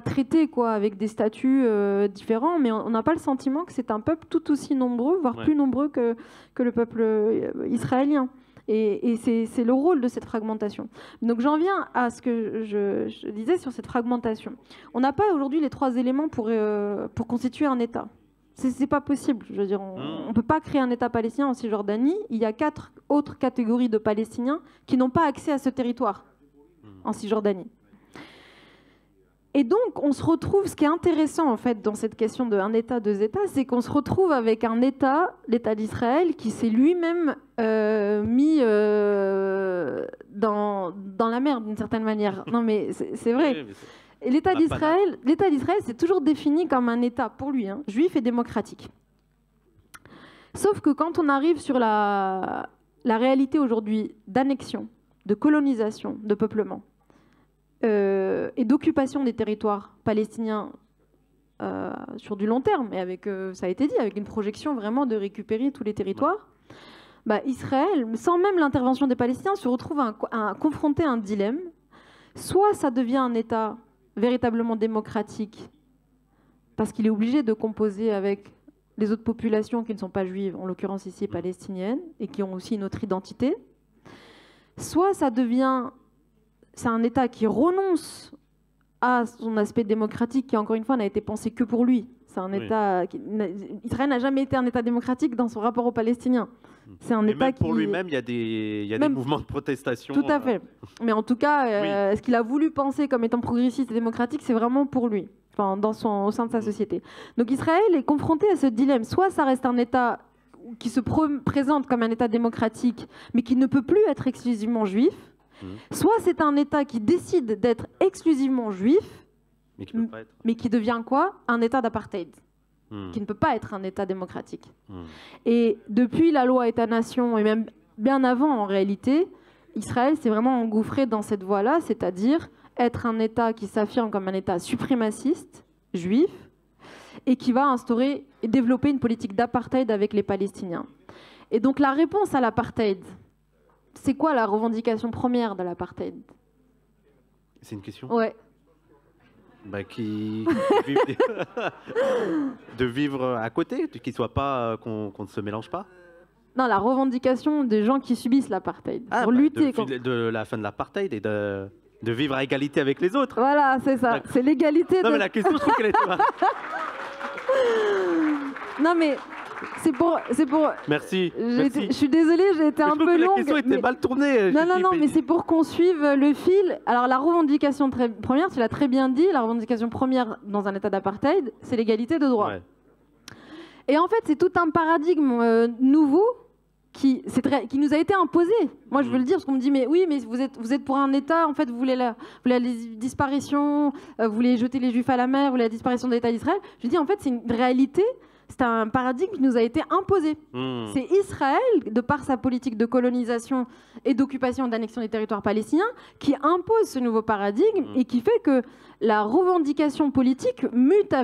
traiter avec des statuts différents, mais on n'a pas le sentiment que c'est un peuple tout aussi nombreux, voire plus nombreux que le peuple israélien. Et c'est le rôle de cette fragmentation. Donc j'en viens à ce que je disais sur cette fragmentation. On n'a pas aujourd'hui les 3 éléments pour constituer un État. C'est pas possible. Je veux dire, on peut pas créer un État palestinien en Cisjordanie. Il y a 4 autres catégories de Palestiniens qui n'ont pas accès à ce territoire en Cisjordanie. Et donc, on se retrouve, ce qui est intéressant en fait dans cette question d'un État, 2 États, c'est qu'on se retrouve avec un État, l'État d'Israël, qui s'est lui-même mis dans la merde d'une certaine manière. Non mais c'est vrai. Et l'État d'Israël, c'est toujours défini comme un État, pour lui, juif et démocratique. Sauf que quand on arrive sur la réalité aujourd'hui d'annexion, de colonisation, de peuplement, et d'occupation des territoires palestiniens sur du long terme, et avec, ça a été dit, avec une projection vraiment de récupérer tous les territoires, Israël, sans même l'intervention des Palestiniens, se retrouve confronté à un dilemme. Soit ça devient un État véritablement démocratique, parce qu'il est obligé de composer avec les autres populations qui ne sont pas juives, en l'occurrence ici palestiniennes, et qui ont aussi une autre identité. Soit c'est un État qui renonce a son aspect démocratique qui, encore une fois, n'a été pensé que pour lui. C'est un État Israël n'a jamais été un État démocratique dans son rapport aux Palestiniens. C'est un État même pour qui... lui-même, il y a des mouvements de protestation. Tout à fait. Mais en tout cas, ce qu'il a voulu penser comme étant progressiste et démocratique, c'est vraiment pour lui, enfin, au sein de sa société. Donc Israël est confronté à ce dilemme. Soit ça reste un État qui se présente comme un État démocratique, mais qui ne peut plus être exclusivement juif. Soit c'est un État qui décide d'être exclusivement juif, mais qui devient quoi? Un État d'apartheid, qui ne peut pas être un État démocratique. Et depuis la loi État-nation, et même bien avant en réalité, Israël s'est vraiment engouffré dans cette voie-là, c'est-à-dire être un État qui s'affirme comme un État suprémaciste, juif, et qui va instaurer et développer une politique d'apartheid avec les Palestiniens. Et donc la réponse à l'apartheid, c'est quoi la revendication première de l'apartheid? C'est une question? Ouais. Bah, de vivre à côté, qu'il soit pas, qu'on ne se mélange pas. Non, la revendication des gens qui subissent l'apartheid. Ah, pour lutter de la fin de l'apartheid et de vivre à égalité avec les autres. Voilà, c'est ça. C'est l'égalité. Non, mais la question, je trouve qu'elle est... Non, mais c'est pour... Merci. Je suis désolée, j'ai été un peu longue. La question était mal tournée. Non, mais c'est pour qu'on suive le fil. Alors, la revendication première, tu l'as très bien dit, la revendication première dans un état d'apartheid, c'est l'égalité de droit. Ouais. Et en fait, c'est tout un paradigme nouveau qui nous a été imposé. Moi, je veux le dire, parce qu'on me dit, mais oui, mais vous êtes pour un État, en fait, vous voulez la disparition, vous voulez jeter les Juifs à la mer, vous voulez la disparition de l'État d'Israël. Je dis, en fait, c'est une réalité. C'est un paradigme qui nous a été imposé. C'est Israël, de par sa politique de colonisation et d'occupation et d'annexion des territoires palestiniens, qui impose ce nouveau paradigme et qui fait que la revendication politique mute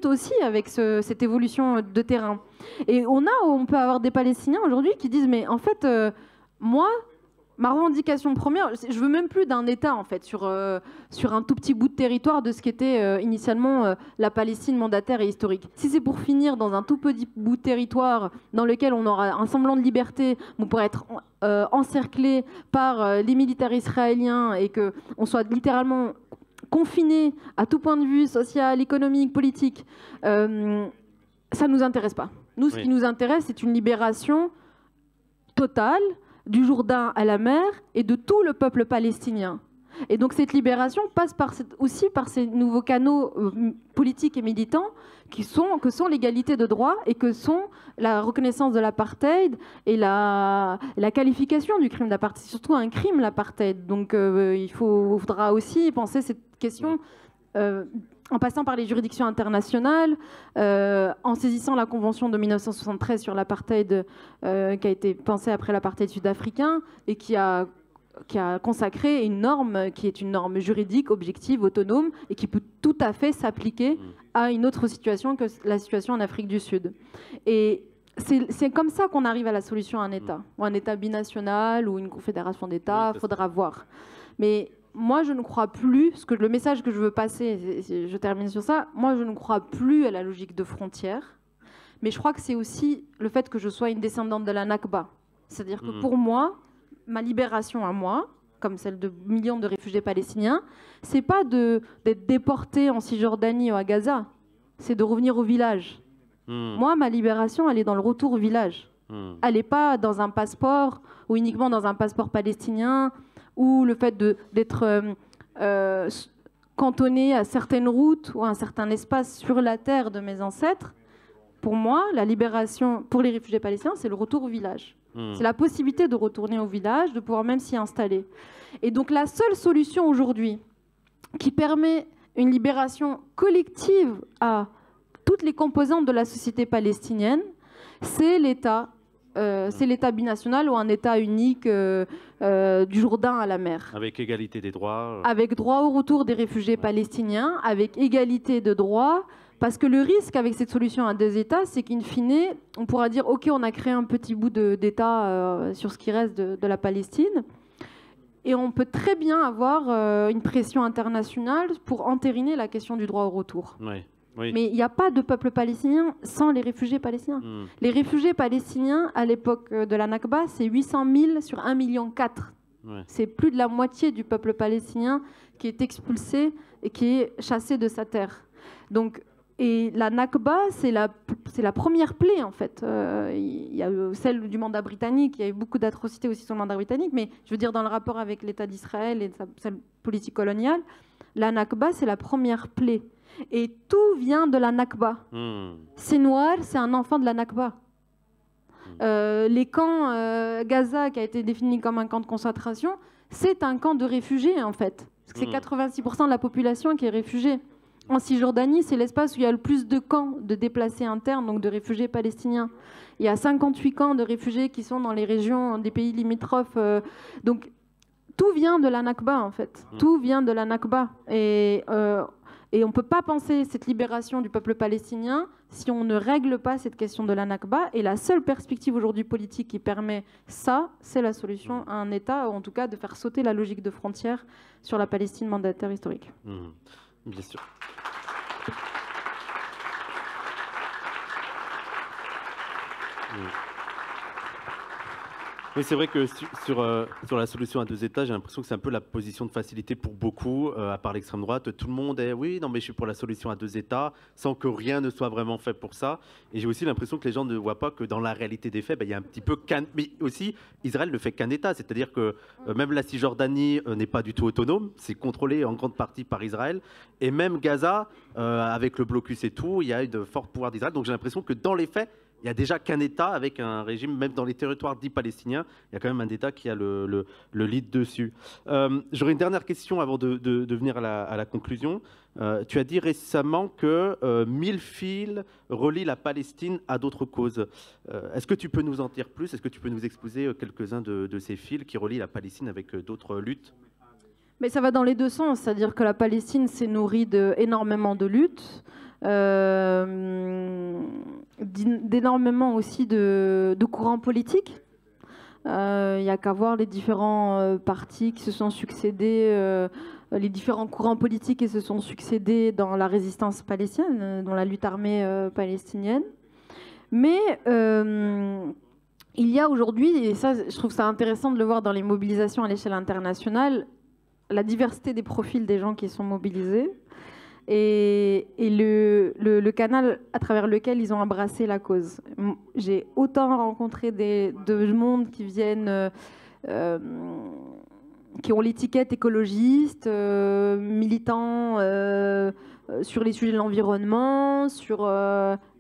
aussi avec cette évolution de terrain. Et on peut avoir des Palestiniens aujourd'hui qui disent, mais en fait, moi... Ma revendication première, je veux même plus d'un État en fait sur un tout petit bout de territoire de ce qu'était initialement la Palestine mandataire et historique. Si c'est pour finir dans un tout petit bout de territoire dans lequel on aura un semblant de liberté, on pourrait être encerclé par les militaires israéliens et que on soit littéralement confiné à tout point de vue social, économique, politique, ça nous intéresse pas. Nous, ce qui nous intéresse, c'est une libération totale du Jourdain à la mer et de tout le peuple palestinien. Et donc cette libération passe aussi par ces nouveaux canaux politiques et militants que sont l'égalité de droit et que sont la reconnaissance de l'apartheid et la qualification du crime d'apartheid. C'est surtout un crime, l'apartheid. Donc il faudra aussi penser cette question en passant par les juridictions internationales, en saisissant la Convention de 1973 sur l'apartheid qui a été pensée après l'apartheid sud-africain et qui a consacré une norme qui est une norme juridique, objective, autonome et qui peut tout à fait s'appliquer à une autre situation que la situation en Afrique du Sud. Et c'est comme ça qu'on arrive à la solution à un État, ou un État binational ou une confédération d'États, il faudra voir. Mais moi, je ne crois plus, le message que je veux passer, je termine sur ça, moi, je ne crois plus à la logique de frontières, mais je crois que c'est aussi le fait que je sois une descendante de la Nakba. C'est-à-dire que pour moi, ma libération à moi, comme celle de millions de réfugiés palestiniens, c'est pas d'être déporté en Cisjordanie ou à Gaza, c'est de revenir au village. Moi, ma libération, elle est dans le retour au village. Elle n'est pas dans un passeport ou uniquement dans un passeport palestinien, ou le fait d'être cantonné à certaines routes ou à un certain espace sur la terre de mes ancêtres. Pour moi, la libération pour les réfugiés palestiniens, c'est le retour au village. C'est la possibilité de retourner au village, de pouvoir même s'y installer. Et donc la seule solution aujourd'hui qui permet une libération collective à toutes les composantes de la société palestinienne, c'est l'État. C'est l'État binational ou un État unique du Jourdain à la mer. Avec égalité des droits. Avec droit au retour des réfugiés palestiniens, avec égalité de droits. Parce que le risque avec cette solution à deux États, c'est qu'in fine, on pourra dire « Ok, on a créé un petit bout d'État sur ce qui reste de la Palestine ». Et on peut très bien avoir une pression internationale pour entériner la question du droit au retour. Oui. Oui. Mais il n'y a pas de peuple palestinien sans les réfugiés palestiniens. Les réfugiés palestiniens, à l'époque de la Nakba, c'est 800 000 sur 1,4 million. Ouais. C'est plus de la moitié du peuple palestinien qui est expulsé et qui est chassé de sa terre. Donc, et la Nakba, c'est la première plaie, en fait. Il y a eu celle du mandat britannique, il y a eu beaucoup d'atrocités aussi sur le mandat britannique, mais je veux dire, dans le rapport avec l'État d'Israël et sa politique coloniale, la Nakba, c'est la première plaie. Et tout vient de la Nakba. Sinwar, c'est un enfant de la Nakba. Les camps Gaza, qui a été défini comme un camp de concentration, c'est un camp de réfugiés, en fait. Parce que c'est 86% de la population qui est réfugiée. En Cisjordanie, c'est l'espace où il y a le plus de camps de déplacés internes, donc de réfugiés palestiniens. Il y a 58 camps de réfugiés qui sont dans les régions des pays limitrophes. Donc, tout vient de la Nakba, en fait. Tout vient de la Nakba. Et on ne peut pas penser cette libération du peuple palestinien si on ne règle pas cette question de la Nakba. Et la seule perspective aujourd'hui politique qui permet ça, c'est la solution à un État, ou en tout cas de faire sauter la logique de frontière sur la Palestine mandataire historique. Bien sûr. Oui, c'est vrai que sur la solution à deux États, j'ai l'impression que c'est un peu la position de facilité pour beaucoup, à part l'extrême droite. Tout le monde est oui, non mais je suis pour la solution à deux États, sans que rien ne soit vraiment fait pour ça. Et j'ai aussi l'impression que les gens ne voient pas que dans la réalité des faits, il y a un petit peu mais aussi Israël ne fait qu'un État, c'est-à-dire que même la Cisjordanie n'est pas du tout autonome, c'est contrôlé en grande partie par Israël, et même Gaza, avec le blocus et tout, il y a de forts pouvoirs d'Israël. Donc j'ai l'impression que dans les faits, il n'y a déjà qu'un État avec un régime, même dans les territoires dits palestiniens, il y a quand même un État qui a le lead dessus. J'aurais une dernière question avant de venir à la conclusion. Tu as dit récemment que 1000 fils relient la Palestine à d'autres causes. Est-ce que tu peux nous en dire plus? Est-ce que tu peux nous exposer quelques-uns de ces fils qui relient la Palestine avec d'autres luttes? Mais ça va dans les deux sens, c'est-à-dire que la Palestine s'est nourrie énormément de luttes. D'énormément aussi de courants politiques. Il n'y a qu'à voir les différents partis qui se sont succédés, les différents courants politiques qui se sont succédés dans la résistance palestinienne, dans la lutte armée palestinienne. Mais il y a aujourd'hui, et ça je trouve ça intéressant de le voir dans les mobilisations à l'échelle internationale, la diversité des profils des gens qui sont mobilisés. Et le canal à travers lequel ils ont embrassé la cause. J'ai autant rencontré de monde qui viennent, qui ont l'étiquette écologiste, militants sur les sujets de l'environnement,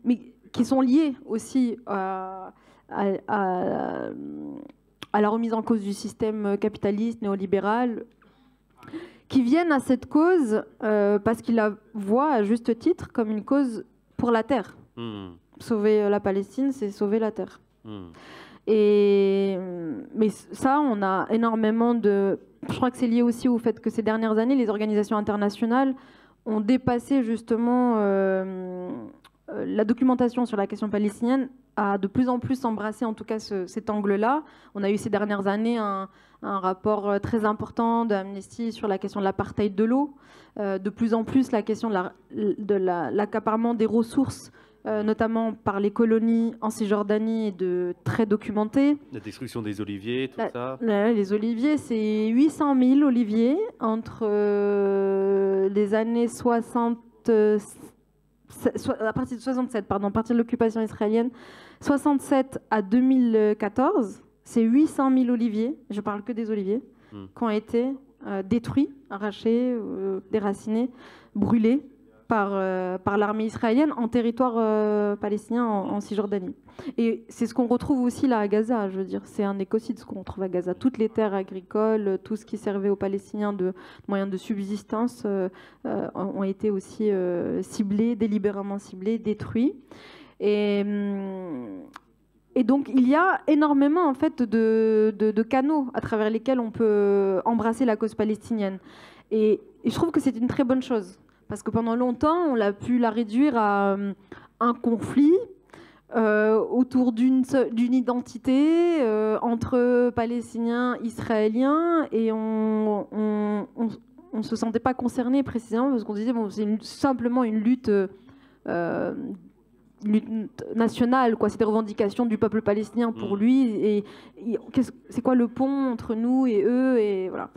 mais qui sont liés aussi à la remise en cause du système capitaliste, néolibéral, qui viennent à cette cause parce qu'ils la voient à juste titre comme une cause pour la terre. Sauver la Palestine, c'est sauver la terre. Mais ça, on a énormément de... Je crois que c'est lié aussi au fait que ces dernières années, les organisations internationales ont dépassé justement la documentation sur la question palestinienne, a de plus en plus embrassé en tout cas cet angle-là. On a eu ces dernières années un rapport très important d'Amnesty sur la question de l'apartheid de l'eau, de plus en plus la question de l'accaparement des ressources, notamment par les colonies en Cisjordanie, très documentées. La destruction des oliviers, tout ça. Les oliviers, c'est 800 000 oliviers entre les années 60... à partir de 67, pardon, à partir de l'occupation israélienne, 67 à 2014, c'est 800 000 oliviers, je parle que des oliviers, qui ont été détruits, arrachés, déracinés, brûlés par l'armée israélienne en territoire palestinien, en Cisjordanie. Et c'est ce qu'on retrouve aussi là à Gaza, je veux dire, c'est un écocide ce qu'on retrouve à Gaza. Toutes les terres agricoles, tout ce qui servait aux Palestiniens de moyens de subsistance ont été aussi ciblés, délibérément ciblés, détruits. Et donc il y a énormément en fait de canaux à travers lesquels on peut embrasser la cause palestinienne. Et je trouve que c'est une très bonne chose. Parce que pendant longtemps, on a pu la réduire à un conflit autour d'une identité entre Palestiniens, Israéliens, et on ne se sentait pas concerné précisément parce qu'on disait bon, c'est simplement une lutte lutte nationale, quoi. C'est des revendications du peuple palestinien pour lui. Et c'est quoi le pont entre nous et eux, et voilà.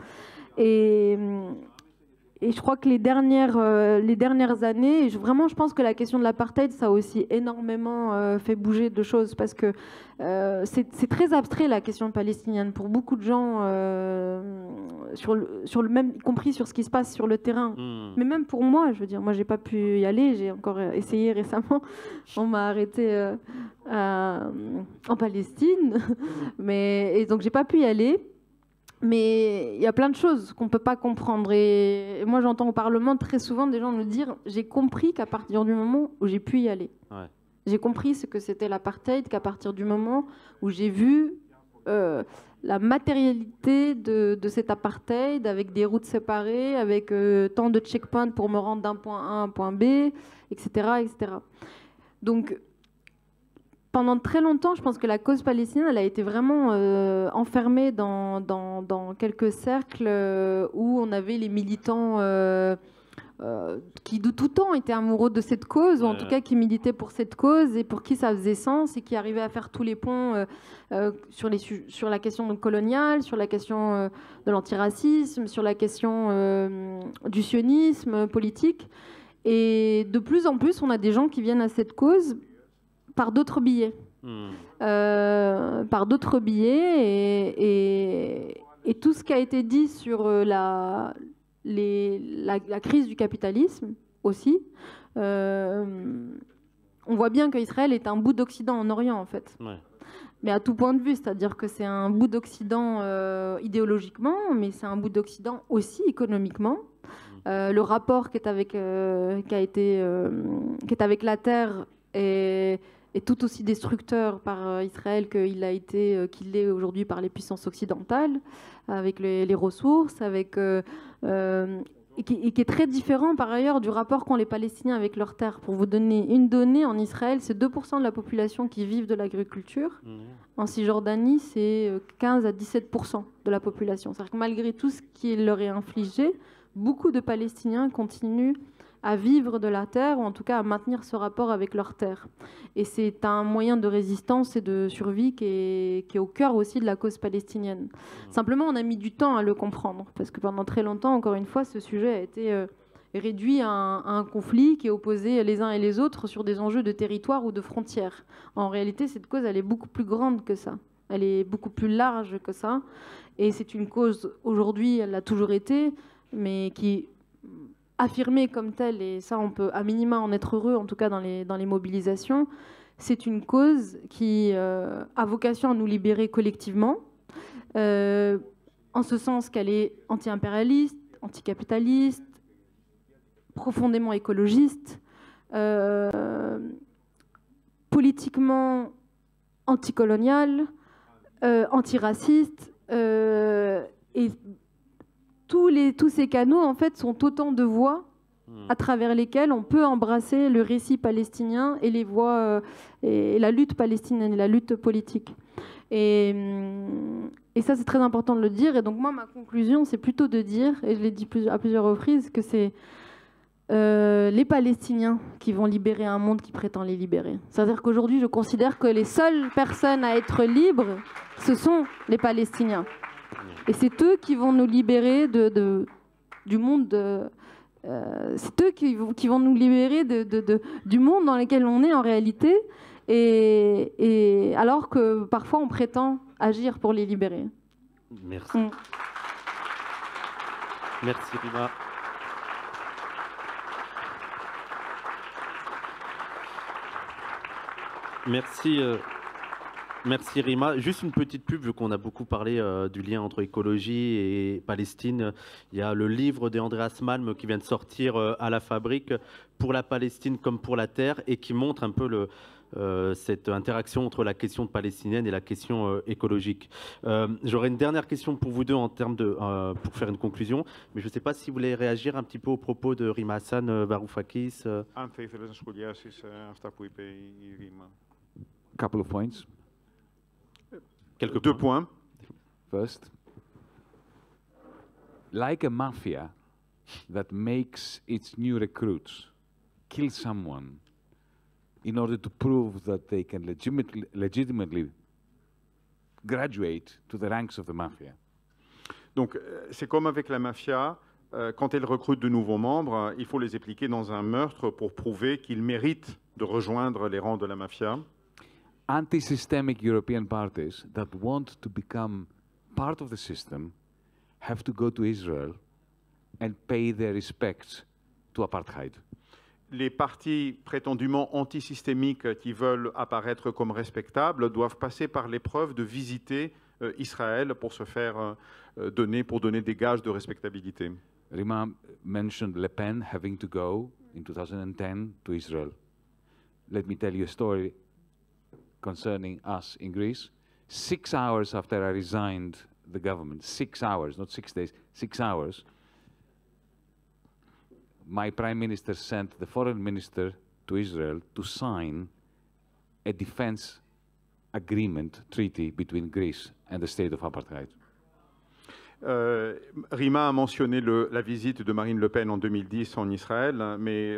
Et je crois que les dernières années, vraiment, je pense que la question de l'apartheid, ça a aussi énormément fait bouger de choses, parce que c'est très abstrait, la question palestinienne, pour beaucoup de gens, sur le même, y compris sur ce qui se passe sur le terrain. Mais même pour moi, je veux dire, moi, j'ai pas pu y aller, j'ai encore essayé récemment, on m'a arrêté en Palestine, et donc j'ai pas pu y aller. Mais il y a plein de choses qu'on ne peut pas comprendre. Et moi, j'entends au Parlement très souvent des gens me dire « J'ai compris qu'à partir du moment où j'ai pu y aller. Ouais. J'ai compris ce que c'était l'apartheid, qu'à partir du moment où j'ai vu la matérialité de cet apartheid, avec des routes séparées, avec tant de checkpoints pour me rendre d'un point A à un point B, etc. etc. » Donc, pendant très longtemps, je pense que la cause palestinienne, elle a été vraiment enfermée dans quelques cercles où on avait les militants qui de tout temps étaient amoureux de cette cause, ou en tout cas qui militaient pour cette cause et pour qui ça faisait sens, et qui arrivaient à faire tous les ponts sur la question coloniale, sur la question de l'antiracisme, sur la question du sionisme politique. Et de plus en plus, on a des gens qui viennent à cette cause par d'autres billets. Par d'autres billets, et tout ce qui a été dit sur la crise du capitalisme aussi, on voit bien qu'Israël est un bout d'Occident en Orient, en fait. Ouais. Mais à tout point de vue, c'est-à-dire que c'est un bout d'Occident idéologiquement, mais c'est un bout d'Occident aussi économiquement. Le rapport qui est avec la terre est tout aussi destructeur par Israël qu'il l'est aujourd'hui par les puissances occidentales, avec les ressources, et qui est très différent par ailleurs du rapport qu'ont les Palestiniens avec leurs terres. Pour vous donner une donnée, en Israël, c'est 2% de la population qui vivent de l'agriculture. En Cisjordanie, c'est 15 à 17% de la population. C'est-à-dire que malgré tout ce qui leur est infligé, beaucoup de Palestiniens continuent à vivre de la terre, ou en tout cas à maintenir ce rapport avec leur terre. Et c'est un moyen de résistance et de survie qui est au cœur aussi de la cause palestinienne. Simplement, on a mis du temps à le comprendre, parce que pendant très longtemps, encore une fois, ce sujet a été réduit à un conflit qui opposait les uns et les autres sur des enjeux de territoire ou de frontières. En réalité, cette cause, elle est beaucoup plus grande que ça. Elle est beaucoup plus large que ça. Et c'est une cause, aujourd'hui, elle l'a toujours été, mais qui affirmée comme telle, et ça on peut à minima en être heureux, en tout cas dans les mobilisations, c'est une cause qui a vocation à nous libérer collectivement, en ce sens qu'elle est anti-impérialiste, anticapitaliste, profondément écologiste, politiquement anticoloniale, antiraciste, et tous ces canaux, en fait, sont autant de voies à travers lesquelles on peut embrasser le récit palestinien et les voies et la lutte palestinienne, la lutte politique. Et ça, c'est très important de le dire. Et donc moi, ma conclusion, c'est plutôt de dire, et je l'ai dit à plusieurs reprises, que c'est les Palestiniens qui vont libérer un monde qui prétend les libérer. C'est-à-dire qu'aujourd'hui, je considère que les seules personnes à être libres, ce sont les Palestiniens. Et c'est eux qui vont nous libérer du monde. C'est eux qui vont nous libérer du monde dans lequel on est en réalité. Et alors que parfois on prétend agir pour les libérer. Merci. Merci Rima. Merci Rima. Juste une petite pub, vu qu'on a beaucoup parlé du lien entre écologie et Palestine. Il y a le livre d'Andreas Malm qui vient de sortir à la Fabrique, pour la Palestine comme pour la terre, et qui montre un peu cette interaction entre la question palestinienne et la question écologique. J'aurais une dernière question pour vous deux en termes pour faire une conclusion, mais je ne sais pas si vous voulez réagir un petit peu aux propos de Rima Hassan, Varoufakis. Couple of points. Deux points. First, like a mafia that makes its new recruits kill someone in order to prove that they can legitimately graduate to the ranks of the mafia. Donc, c'est comme avec la mafia, quand elle recrute de nouveaux membres, il faut les impliquer dans un meurtre pour prouver qu'ils méritent de rejoindre les rangs de la mafia. Anti-systemic European parties that want to become part of the system have to go to Israel and pay their respects to apartheid. Les partis prétendument antisystémiques qui veulent apparaître comme respectables doivent passer par l'épreuve de visiter Israël pour se faire donner des gages de respectabilité. Rima mentioned Le Pen having to go in 2010 to Israel. Let me tell you a story concerning us in Greece. 6 hours after I resigned the government, 6 hours, not 6 days, 6 hours, my prime minister sent the foreign minister to Israel to sign a defense agreement treaty between Greece and the state of apartheid. Rima a mentionné la visite de Marine Le Pen en 2010 en Israël, mais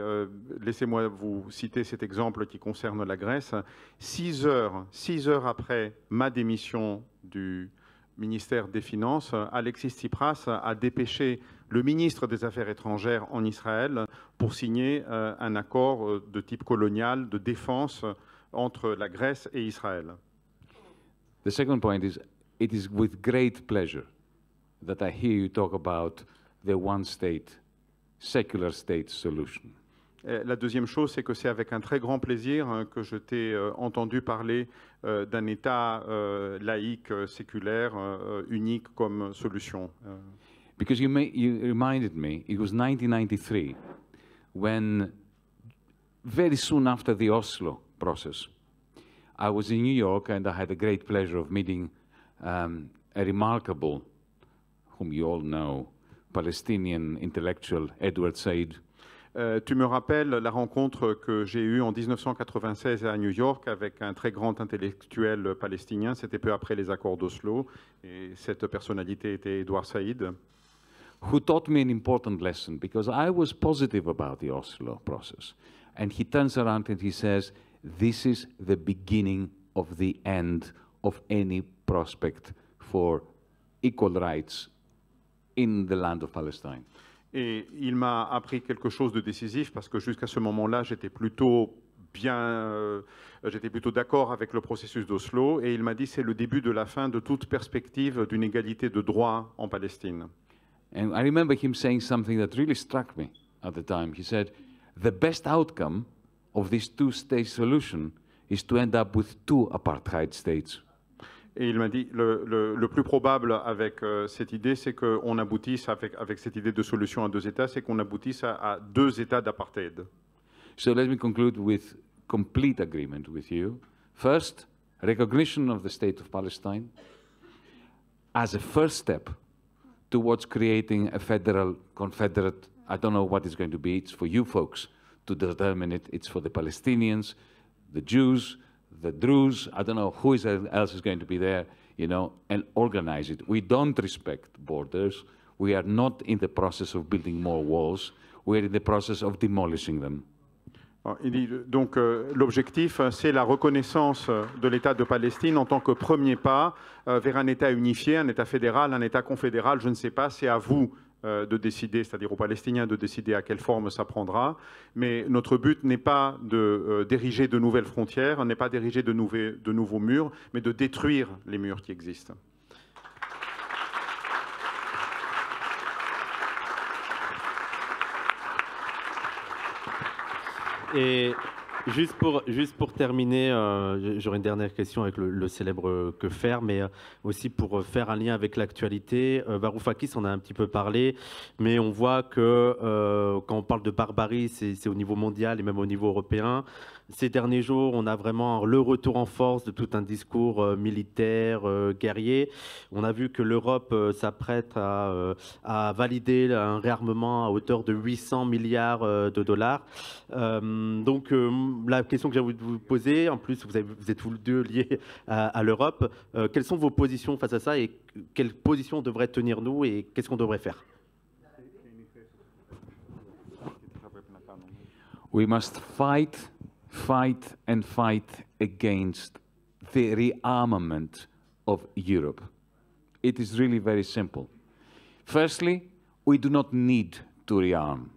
laissez-moi vous citer cet exemple qui concerne la Grèce. 6 heures après ma démission du ministère des Finances, Alexis Tsipras a dépêché le ministre des Affaires étrangères en Israël pour signer un accord de type colonial de défense entre la Grèce et Israël. The second point is, it is with great pleasure that I hear you talk about the one-state, secular state solution. La deuxième chose, c'est que c'est avec un très grand plaisir que je t'ai entendu parler d'un État laïque, séculaire, unique comme solution. Because you reminded me, it was 1993, when very soon after the Oslo process, I was in New York and I had the great pleasure of meeting a remarkable, whom you all know, Palestinian intellectual, Edward Said. Tu me rappelles la rencontre que j'ai eue en 1996 à New York avec un très grand intellectuel palestinien. C'était peu après les accords d'Oslo. Et cette personnalité était Edward Said. Who taught me an important lesson, because I was positive about the Oslo process. And he turns around and he says, this is the beginning of the end of any prospect for equal rights in the land of Palestine. Et il m'a appris quelque chose de décisif parce que jusqu'à ce moment-là, j'étais plutôt d'accord avec le processus d'Oslo. Et il m'a dit c'est le début de la fin de toute perspective d'une égalité de droit en Palestine. And I remember him saying something that really struck me at the time. He said, the best outcome of this two-state solution is to end up with 2 apartheid states. Et il m'a dit, le plus probable avec cette idée, c'est qu'on aboutisse, avec cette idée de solution à 2 États, c'est qu'on aboutisse à 2 États d'apartheid. So let me conclude with complete agreement with you. First, recognition of the state of Palestine as a first step towards creating a federal, confederate, I don't know what it's going to be, it's for you folks to determine it. It's for the Palestinians, the Jews, the Druze, I don't know who else is going to be there, you know, and organize it. We don't respect borders. We are not in the process of building more walls. We're in the process of demolishing them. Il dit, donc l'objectif, c'est la reconnaissance de l'État de Palestine en tant que premier pas vers un État unifié, un État fédéral, un État confédéral, je ne sais pas, c'est à vous de décider, c'est-à-dire aux Palestiniens de décider à quelle forme ça prendra. Mais notre but n'est pas d'ériger de nouvelles frontières, n'est pas d'ériger de nouveaux murs, mais de détruire les murs qui existent. Et juste pour terminer, j'aurais une dernière question avec le célèbre que faire, mais aussi pour faire un lien avec l'actualité. Varoufakis, on a un petit peu parlé, mais on voit que quand on parle de barbarie, c'est au niveau mondial et même au niveau européen. Ces derniers jours, on a vraiment le retour en force de tout un discours militaire, guerrier. On a vu que l'Europe s'apprête à valider un réarmement à hauteur de 800 milliards de dollars. Donc, la question que j'ai envie de vous poser, en plus, vous êtes tous les deux liés à l'Europe. Quelles sont vos positions face à ça et quelle position devrait tenir nous et qu'est-ce qu'on devrait faire? We must fight fight and fight against the rearmament of Europe. It is really very simple. Firstly, we do not need to rearm.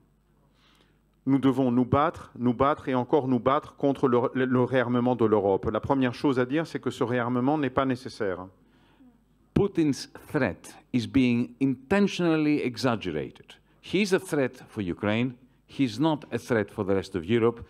Nous devons nous battre et encore nous battre contre le réarmement de l'Europe. La première chose à dire, c'est que ce réarmement n'est pas nécessaire. Putin's threat is being intentionally exaggerated. He's a threat for Ukraine. He's not a threat for the rest of Europe.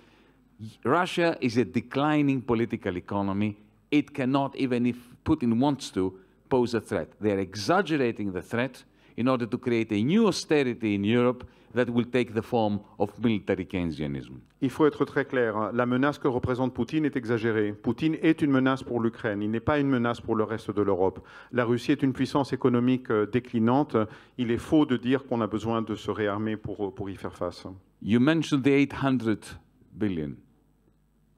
Russia is a declining political economy. It cannot, even if Putin wants to, pose a threat. They're exaggerating the threat in order to create a new austerity in Europe that will take the form of military Keynesianism. Il faut être très clair, la menace que représente Poutine est exagérée. Poutine est une menace pour l'Ukraine, il n'est pas une menace pour le reste de l'Europe. La Russie est une puissance économique déclinante. Il est faux de dire qu'on a besoin de se réarmer pour y faire face. You mentioned the 800 billion.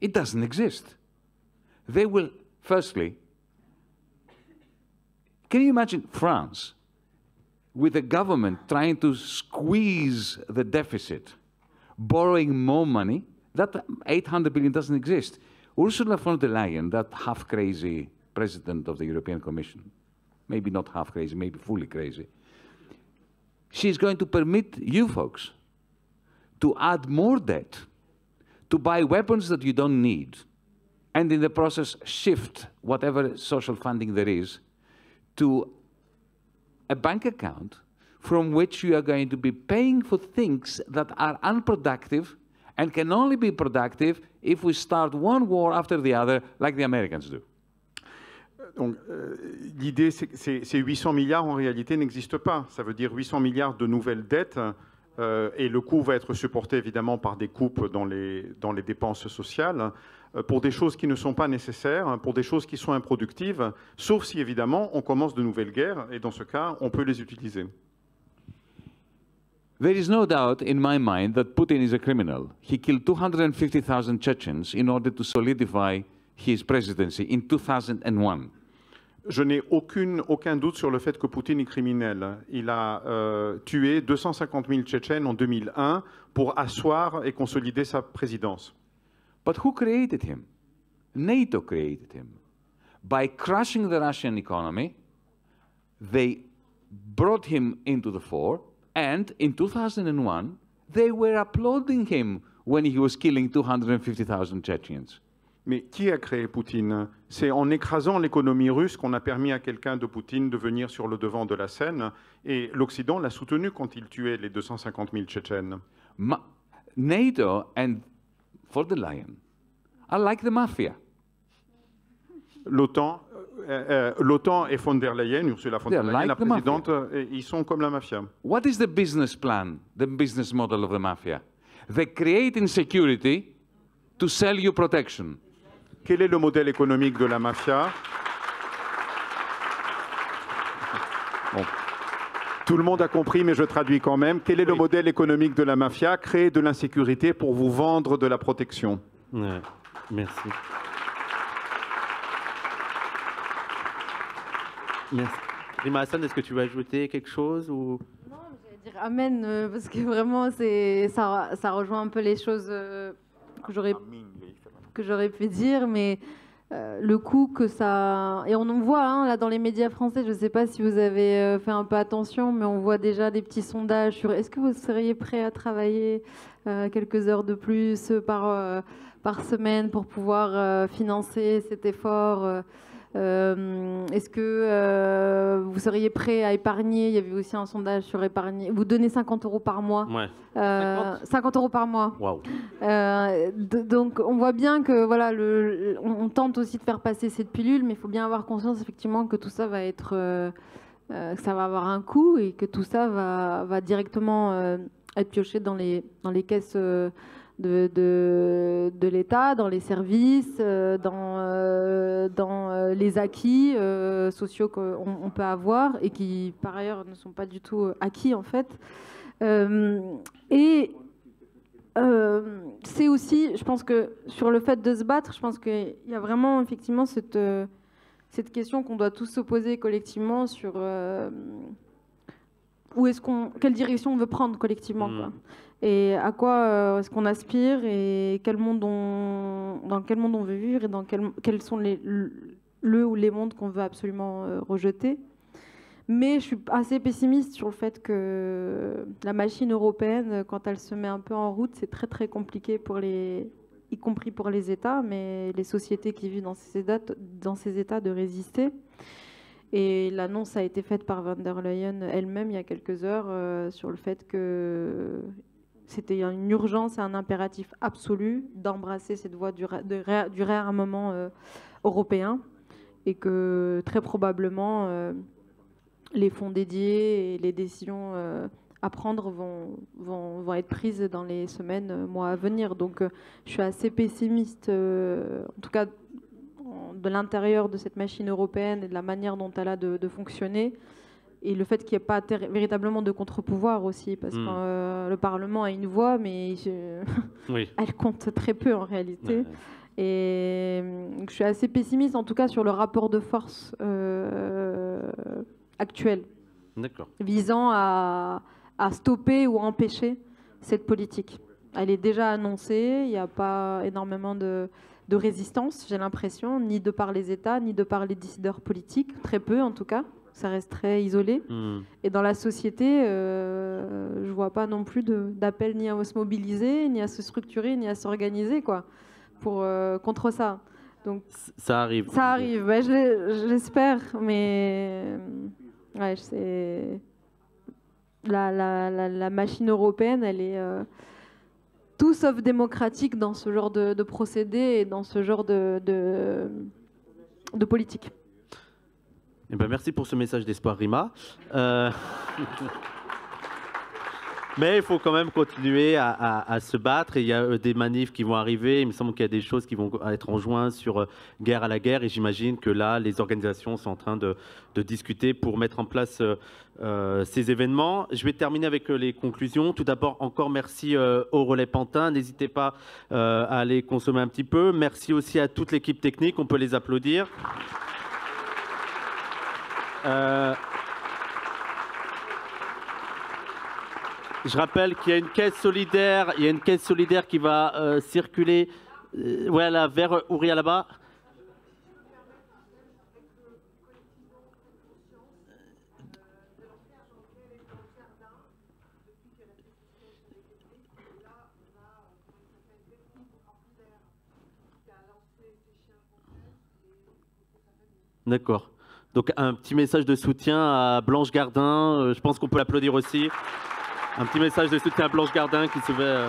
It doesn't exist. They will, firstly, can you imagine France with a government trying to squeeze the deficit, borrowing more money? That 800 billion doesn't exist. Ursula von der Leyen, that half-crazy president of the European Commission, maybe not half-crazy, maybe fully crazy, she's going to permit you folks to add more debt, to buy weapons that you don't need, and in the process shift whatever social funding there is to a bank account from which you are going to be paying for things that are unproductive and can only be productive if we start one war after the other like the Americans do. Donc, l'idée, c'est que ces 800 milliards, en réalité, n'existent pas. Ça veut dire 800 milliards de nouvelles dettes, et le coût va être supporté, évidemment, par des coupes dans les dépenses sociales, pour des choses qui ne sont pas nécessaires, pour des choses qui sont improductives, sauf si, évidemment, on commence de nouvelles guerres, et dans ce cas, on peut les utiliser. There is no doubt in my mind that Putin is a criminal. He killed 250,000 Chechens in order to solidify his presidency in 2001. Je n'ai aucun doute sur le fait que Poutine est criminel. Il a tué 250 000 Tchétchènes en 2001 pour asseoir et consolider sa présidence. But who created him? NATO created him. By crushing the Russian economy, they brought him into the fore, and in 2001, they were applauding him when he was killing 250,000 Chechens. Mais qui a créé Poutine? C'est en écrasant l'économie russe qu'on a permis à quelqu'un de Poutine de venir sur le devant de la scène, et l'Occident l'a soutenu quand il tuait les 250 000 Tchétchènes. NATO and von der Leyen are like the mafia. L'OTAN et von der Leyen, Ursula von der Leyen, like la présidente, ils sont comme la mafia. What is the business plan, the business model of the mafia? They create insecurity to sell you protection. Quel est le modèle économique de la mafia? Bon. Tout le monde a compris, mais je traduis quand même. Quel est le modèle économique de la mafia? Créer de l'insécurité pour vous vendre de la protection. Ouais, merci. Merci. Rima Hassan, est-ce que tu veux ajouter quelque chose ou... Non, j'allais dire amen, parce que vraiment, ça rejoint un peu les choses que j'aurais pu dire, mais le coup que ça... Et on en voit hein, là dans les médias français, je ne sais pas si vous avez fait un peu attention, mais on voit déjà des petits sondages sur est-ce que vous seriez prêt à travailler quelques heures de plus par semaine pour pouvoir financer cet effort est-ce que vous seriez prêt à épargner? Il y avait aussi un sondage sur épargner. Vous donnez 50 € par mois. Ouais. 50 € par mois. Waouh. Donc on voit bien que voilà, on tente aussi de faire passer cette pilule, mais il faut bien avoir conscience effectivement que tout ça va être, ça va avoir un coût et que tout ça va directement être pioché dans les caisses. De l'État, dans les services, dans les acquis sociaux qu'on peut avoir et qui, par ailleurs, ne sont pas du tout acquis, en fait. C'est aussi, je pense que sur le fait de se battre, je pense qu'il y a vraiment, effectivement, cette question qu'on doit tous se poser collectivement sur... quelle direction on veut prendre collectivement, quoi. Et à quoi est-ce qu'on aspire et dans quel monde on veut vivre et quels sont ou les mondes qu'on veut absolument rejeter. Mais je suis assez pessimiste sur le fait que la machine européenne, quand elle se met un peu en route, c'est très très compliqué y compris pour les États, mais les sociétés qui vivent dans ces États de résister. Et l'annonce a été faite par von der Leyen elle-même il y a quelques heures sur le fait que c'était une urgence et un impératif absolu d'embrasser cette voie du réarmement européen et que très probablement les fonds dédiés et les décisions à prendre vont être prises dans les semaines, mois à venir. Donc je suis assez pessimiste, en tout cas de l'intérieur de cette machine européenne et de la manière dont elle a de fonctionner. Et le fait qu'il n'y ait pas véritablement de contre-pouvoir aussi, parce que le Parlement a une voix, mais elle compte très peu en réalité. Et je suis assez pessimiste, en tout cas, sur le rapport de force actuel, visant à stopper ou empêcher cette politique. Elle est déjà annoncée, il n'y a pas énormément de résistance, j'ai l'impression, ni de par les États, ni de par les décideurs politiques, très peu en tout cas. Ça reste très isolé. Et dans la société, je ne vois pas non plus d'appel ni à se mobiliser, ni à se structurer, ni à s'organiser contre ça. Donc, ça arrive. Ça arrive, ouais, j'espère, mais ouais, c'est la machine européenne, elle est tout sauf démocratique dans ce genre de procédé et dans ce genre de politique. Eh ben, merci pour ce message d'espoir, Rima. Mais il faut quand même continuer à se battre. Et il y a des manifs qui vont arriver. Il me semble qu'il y a des choses qui vont être en juin sur guerre à la guerre. Et j'imagine que là, les organisations sont en train de discuter pour mettre en place ces événements. Je vais terminer avec les conclusions. Tout d'abord, encore merci au Relais Pantin. N'hésitez pas à aller consommer un petit peu. Merci aussi à toute l'équipe technique. On peut les applaudir. Je rappelle qu'il y a une caisse solidaire, qui va circuler voilà, vers Ouria là-bas. D'accord. Donc un petit message de soutien à Blanche Gardin, je pense qu'on peut l'applaudir aussi. Un petit message de soutien à Blanche Gardin qui se fait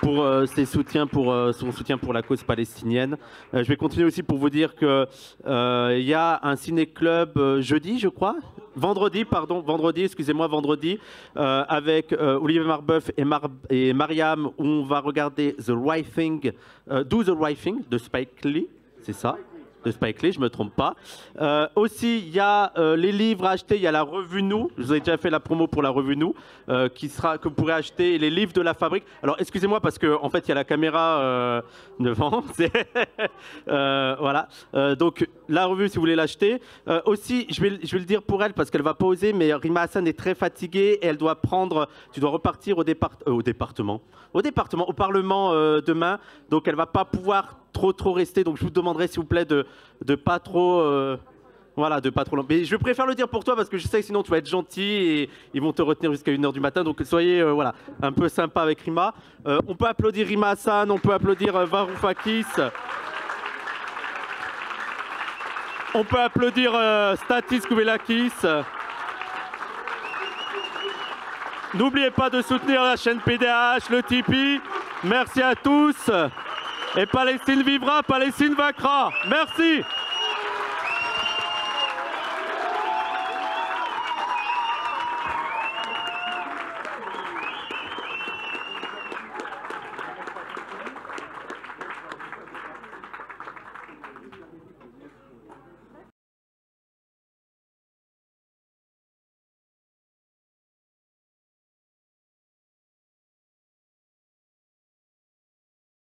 pour son soutien pour la cause palestinienne. Je vais continuer aussi pour vous dire qu'il y a un ciné-club vendredi, avec Olivier Marbeuf et Mariam, où on va regarder Do the Right Thing de Spike Lee, c'est ça, de Spike Lee, je ne me trompe pas. Aussi, il y a les livres à acheter, il y a la revue Nous, je vous ai déjà fait la promo pour la revue Nous, que vous pourrez acheter, et les livres de la fabrique. Alors, excusez-moi, parce qu'en fait, il y a la caméra devant, voilà. Donc, la revue, si vous voulez l'acheter. Aussi, je vais le dire pour elle, parce qu'elle ne va pas oser, mais Rima Hassan est très fatiguée, et elle doit repartir au Parlement demain, donc elle ne va pas pouvoir trop rester, donc je vous demanderai s'il vous plaît de pas trop mais je préfère le dire pour toi parce que je sais que sinon tu vas être gentil et ils vont te retenir jusqu'à 1h du matin, donc soyez voilà, un peu sympa avec Rima. On peut applaudir Rima Hassan, on peut applaudir Varoufakis, on peut applaudir Stathis Kouvelakis. N'oubliez pas de soutenir la chaîne PDH, le Tipeee. Merci à tous. Et Palestine vivra, Palestine vaincra. Merci.